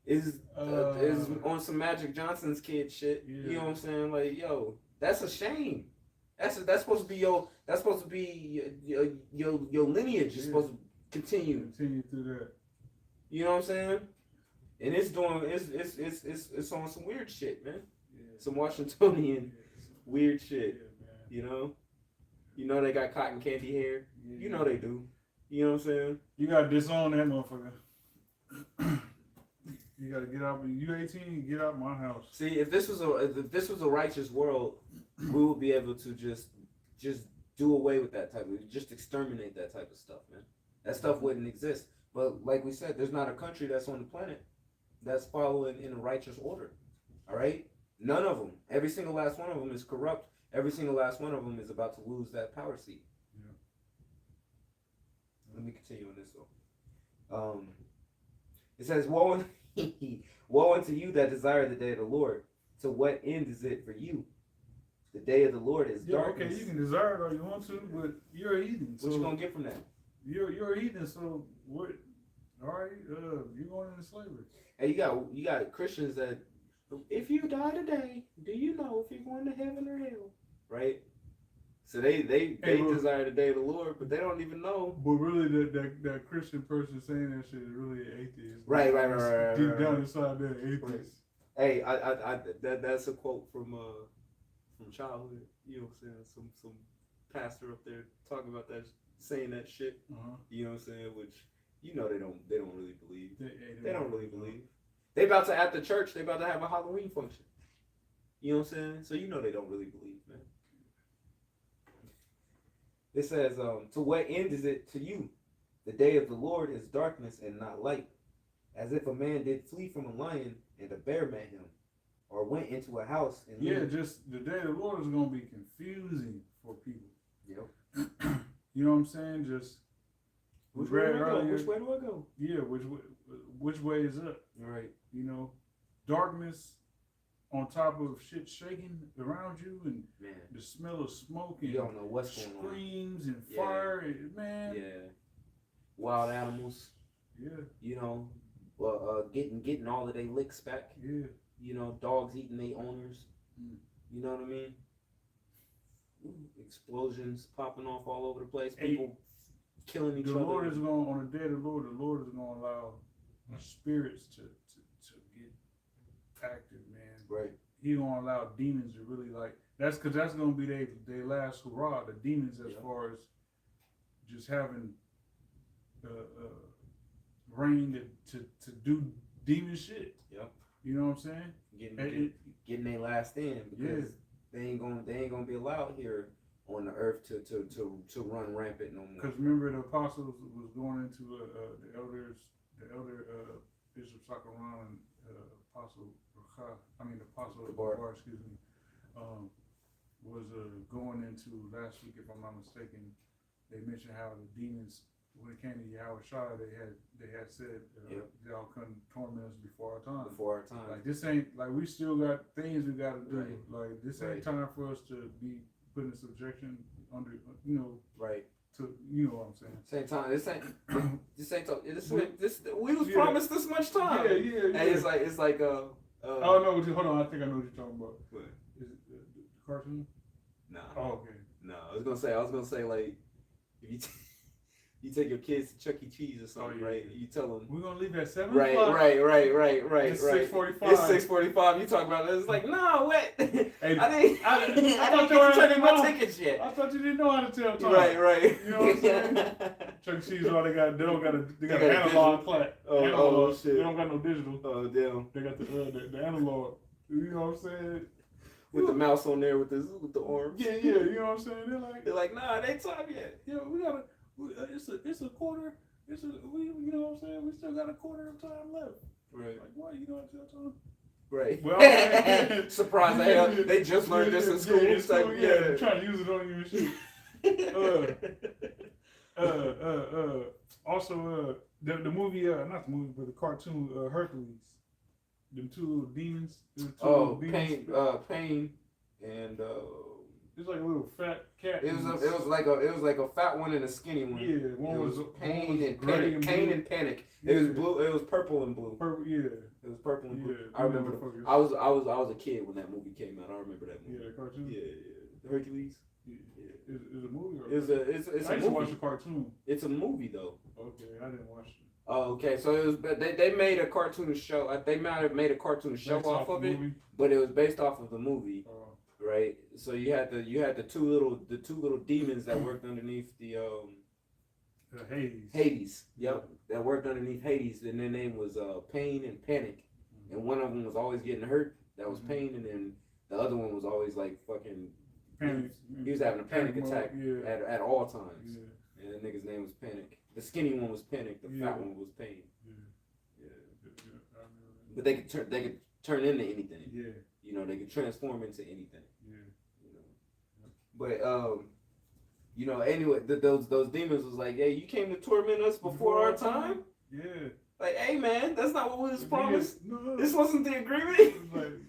is on some Magic Johnson's kid shit, you know what I'm saying? Like, yo, that's a shame. That's supposed to be your lineage. Is supposed to continue through that. You know what I'm saying? And it's on some weird shit, man. Yeah. Some Washingtonian weird shit. Yeah, You know they got cotton candy hair. Yeah. You know they do. You know what I'm saying? You gotta disown that motherfucker. You gotta get out. You 18, get out my house. See, if this was a righteous world, we would be able to just do away with that just exterminate that type of stuff, man. That stuff wouldn't exist. But like we said, there's not a country that's on the planet that's following in a righteous order. All right? None of them. Every single last one of them is corrupt. Every single last one of them is about to lose that power seat. Yeah. Let me continue on this though. It says, woe unto you that desire the day of the Lord. To what end is it for you? The day of the Lord is darkness. Okay, you can desire it all you want to, but you're a heathen. What you gonna get from that? You're a heathen, so what? All right, you're going into slavery. Hey, you got Christians that, if you die today, do you know if you're going to heaven or hell? Right. So they desire the day of the Lord, but they don't even know. But really, that Christian person saying that shit is really an atheist. Right. Deep down inside, they're atheist. Hey, that's a quote from childhood. You know what I'm saying? pastor up there talking about that, saying that shit. Uh-huh. You know what I'm saying? Which you know they don't really believe. They don't really know. believe. They about to at the church. They about to have a Halloween function. You know what I'm saying? So you know they don't really believe, man. It says, to what end is it to you? The day of the Lord is darkness and not light, as if a man did flee from a lion and a bear met him, or went into a house and just the day of the Lord is gonna be confusing for people. Yep. You know what I'm saying? Just Which way do I go? Which way do I go? Yeah, which way is up? Right. You know, darkness on top of shit shaking around you, and man, the smell of smoke, and you don't know what's going on. Screams and fire, and, man. Yeah. Wild animals. Yeah. You know, getting all of their licks back. Yeah. You know, dogs eating their owners. You know what I mean? Explosions popping off all over the place. People killing each other. The Lord is going, on the day of the Lord is going to allow spirits to get active, man. Right. He gonna allow demons to really that's because that's gonna be their last hurrah. The demons, as far as just having reign to do demon shit. Yep. You know what I'm saying? Getting their last stand, because they ain't gonna be allowed here on the earth to run rampant no more. Because remember, the apostles was going into the elder Bishop Sakaran and Apostle Kabar, excuse me, was going into last week, if I'm not mistaken. They mentioned how the demons, when it came to Yahweh Shai, they had said, y'all couldn't torment us before our time. Before our time. Like, this ain't, like, we still got things we got to do. Right. Like, this ain't time for us to be put in subjection under, you know. Right. To, you know what I'm saying. Same time, we was promised this much time. Yeah. And it's like oh no, hold on, I think I know what you're talking about. What? Is it the cartoon? Nah. Oh, okay. No, I was gonna say like, if you take your kids to Chuck E. Cheese or something, right? You tell them we're gonna leave at 7 right, o'clock. Right. It's 6:45. It's 6:45. You talk about it. It's like, no, what? Hey, I didn't get to turn in my tickets yet. I thought you didn't know how to tell time. Right. You know what I'm saying? Chuck E. Cheese, all they got an analog clap. Oh shit. They don't got no digital. Oh damn. They got the analog. You know what I'm saying? With the mouse on there with the arms. Yeah. You know what I'm saying? They're like, nah, it ain't time yet. Yeah, we gotta. It's a quarter. You know what I'm saying? We still got a quarter of time left. Right. Like, what? You know what I'm telling? Right. Well, surprise! They just learned this in school. Yeah, trying to use it on you and shit. Also, the movie, not the movie, but the cartoon Hercules. Them two little demons. Pain, and it's like a little fat cat. It was like a fat one and a skinny one. Yeah, one was Pain and Panic. It was blue. It was purple and blue. Purple, yeah. It was purple and blue. Yeah, I remember. I was a kid when that movie came out. I remember that movie. Yeah, the cartoon. Yeah. Hercules. Yeah. Is a movie? Or it's I used to watch the cartoon. It's a movie though. Okay, I didn't watch it. Oh, okay. So it was. They made a cartoon show. They might have made a cartoon show off of it, but it was based off of the movie. Right. So you had the two little demons that worked underneath the Hades. Hades. Yep. That worked underneath Hades, and their name was Pain and Panic. And one of them was always getting hurt. That was Pain, and then the other one was always like fucking Panic. He was having a panic attack at all times. Yeah. And the nigga's name was Panic. The skinny one was Panic. The fat one was Pain. Yeah. But they could turn into anything. Yeah. You know, they could transform into anything. Yeah. You know. But you know, anyway, those demons was like, hey, you came to torment us before our time? Yeah. Like, hey man, that's not what we was promised. No. This wasn't the agreement.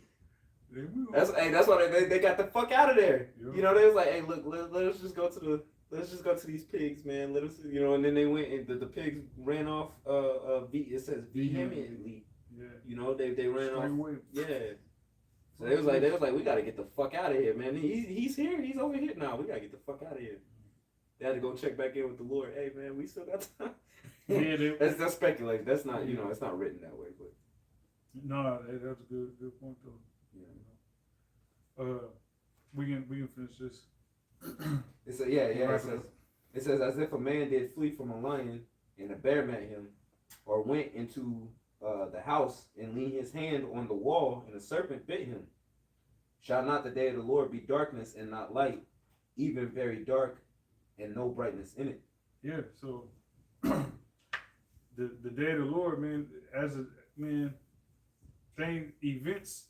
That's why they got the fuck out of there. Yep. You know, they was like, hey, look, let us just go to these pigs, man. Let us, you know, and then they went and the pigs ran off. It says vehemently. Yeah. You know, they ran off. Away. Yeah. So they was like, we gotta get the fuck out of here, man. He's here. He's over here now. We gotta get the fuck out of here. They had to go check back in with the Lord. Hey, man, we still got time. Yeah, that's speculation. That's not, you know, it's not written that way, but. No, that's a good point though. Yeah. We can finish this. It says, yeah, yeah. Wrap It it says, up. it says, as if a man did flee from a lion, and a bear met him, or went into the house and leaned his hand on the wall, and a serpent bit him. Shall not the day of the Lord be darkness and not light, even very dark, and no brightness in it? Yeah. So the day of the Lord, man, as a man, events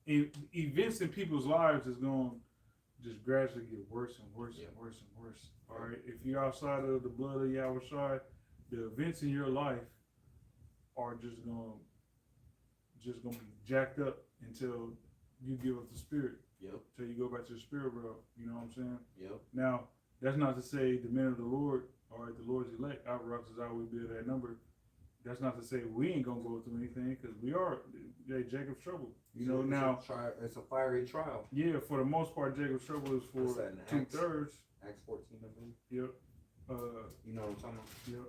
events in people's lives is going to just gradually get worse and worse and worse and worse. All right, if you're outside of the blood of Yahweh, the events in your life are just gonna be jacked up until you give up the spirit. Yep. Until you go back to the spirit world. You know what I'm saying? Yep. Now, that's not to say the men of the Lord or the Lord's elect, our rocks is always be that number. That's not to say we ain't gonna go through anything, because we are Jacob's trouble. You know, now it's a fiery trial. yeah, for the most part, Jacob's trouble is for Acts? 2/3. Acts 14, I believe. Yep. You know what I'm talking about? Yep.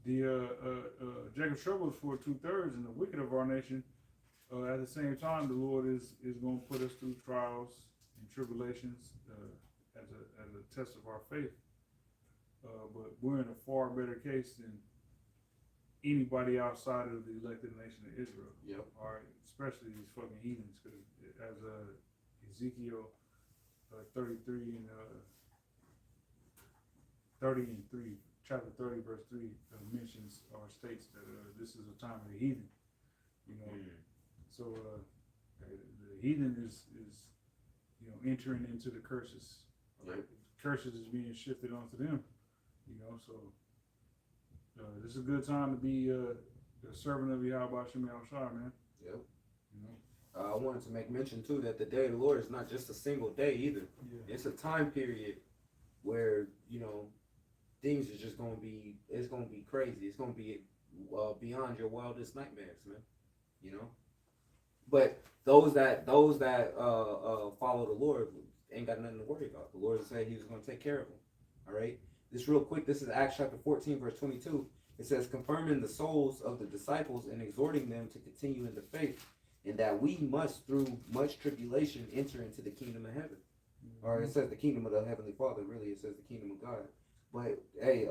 The Jacob's trouble is for 2/3, and the wicked of our nation. At the same time, the Lord is going to put us through trials and tribulations as a test of our faith. But we're in a far better case than anybody outside of the elected nation of Israel. Yep. All right, especially these fucking heathens, because as Ezekiel 33 and 30 and 3, chapter 30 verse 3 mentions or states that this is a time of the heathen. You know, so the heathen is entering into the curses. Right? Yep. Curses is being shifted onto them. You know, so this is a good time to be a servant of Yahweh Shem Yahushua, man. Yep. You know? I wanted to make mention too that the day of the Lord is not just a single day either. Yeah. It's a time period where things are just it's gonna be crazy. It's gonna be beyond your wildest nightmares, man. You know. But those that follow the Lord ain't got nothing to worry about. The Lord said He was gonna take care of them. All right. This real quick. This is Acts chapter 14 verse 22. It says, confirming the souls of the disciples and exhorting them to continue in the faith, and that we must, through much tribulation, enter into the kingdom of heaven. Mm-hmm. Or it says the kingdom of the Heavenly Father. Really, it says the kingdom of God. But hey,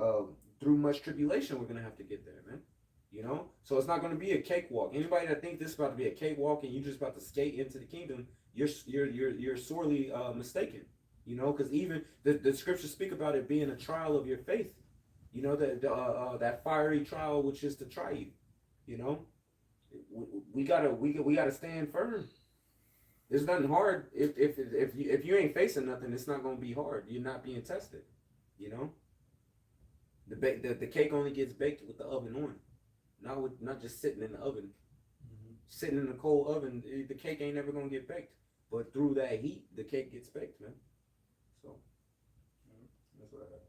through much tribulation, we're gonna have to get there, man. You know, so it's not gonna be a cakewalk. Anybody that thinks this is about to be a cakewalk and you're just about to skate into the kingdom, you're sorely mistaken. You know, because even the scriptures speak about it being a trial of your faith. You know, that fiery trial which is to try you. You know, we gotta stand firm. There's nothing hard if you ain't facing nothing. It's not gonna be hard. You're not being tested. You know, the cake only gets baked with the oven on, not just sitting in the oven. Mm-hmm. Sitting in the cold oven, the cake ain't never gonna get baked. But through that heat, the cake gets baked, man. So that's what I got.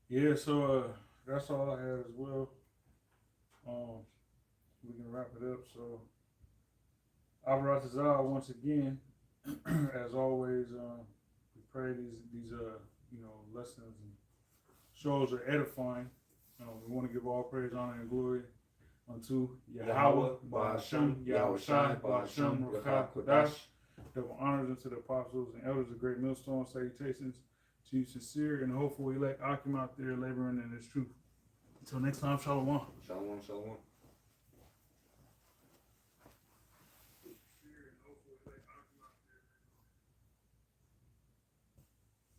Yeah, so that's all I have as well. We can wrap it up. So, Abaratazah, once again, as always, we pray these lessons and shows are edifying. We want to give all praise, honor, and glory unto Yahweh, Ba'ashem, Yahweh Shai, Ba'ashem, Rakah, Kodash. Double honors unto the apostles and elders of Great Millstone. Salutations to you, sincere and hopeful elect Akim out there laboring in His truth. Until next time, Shalom. Shalom, shalom.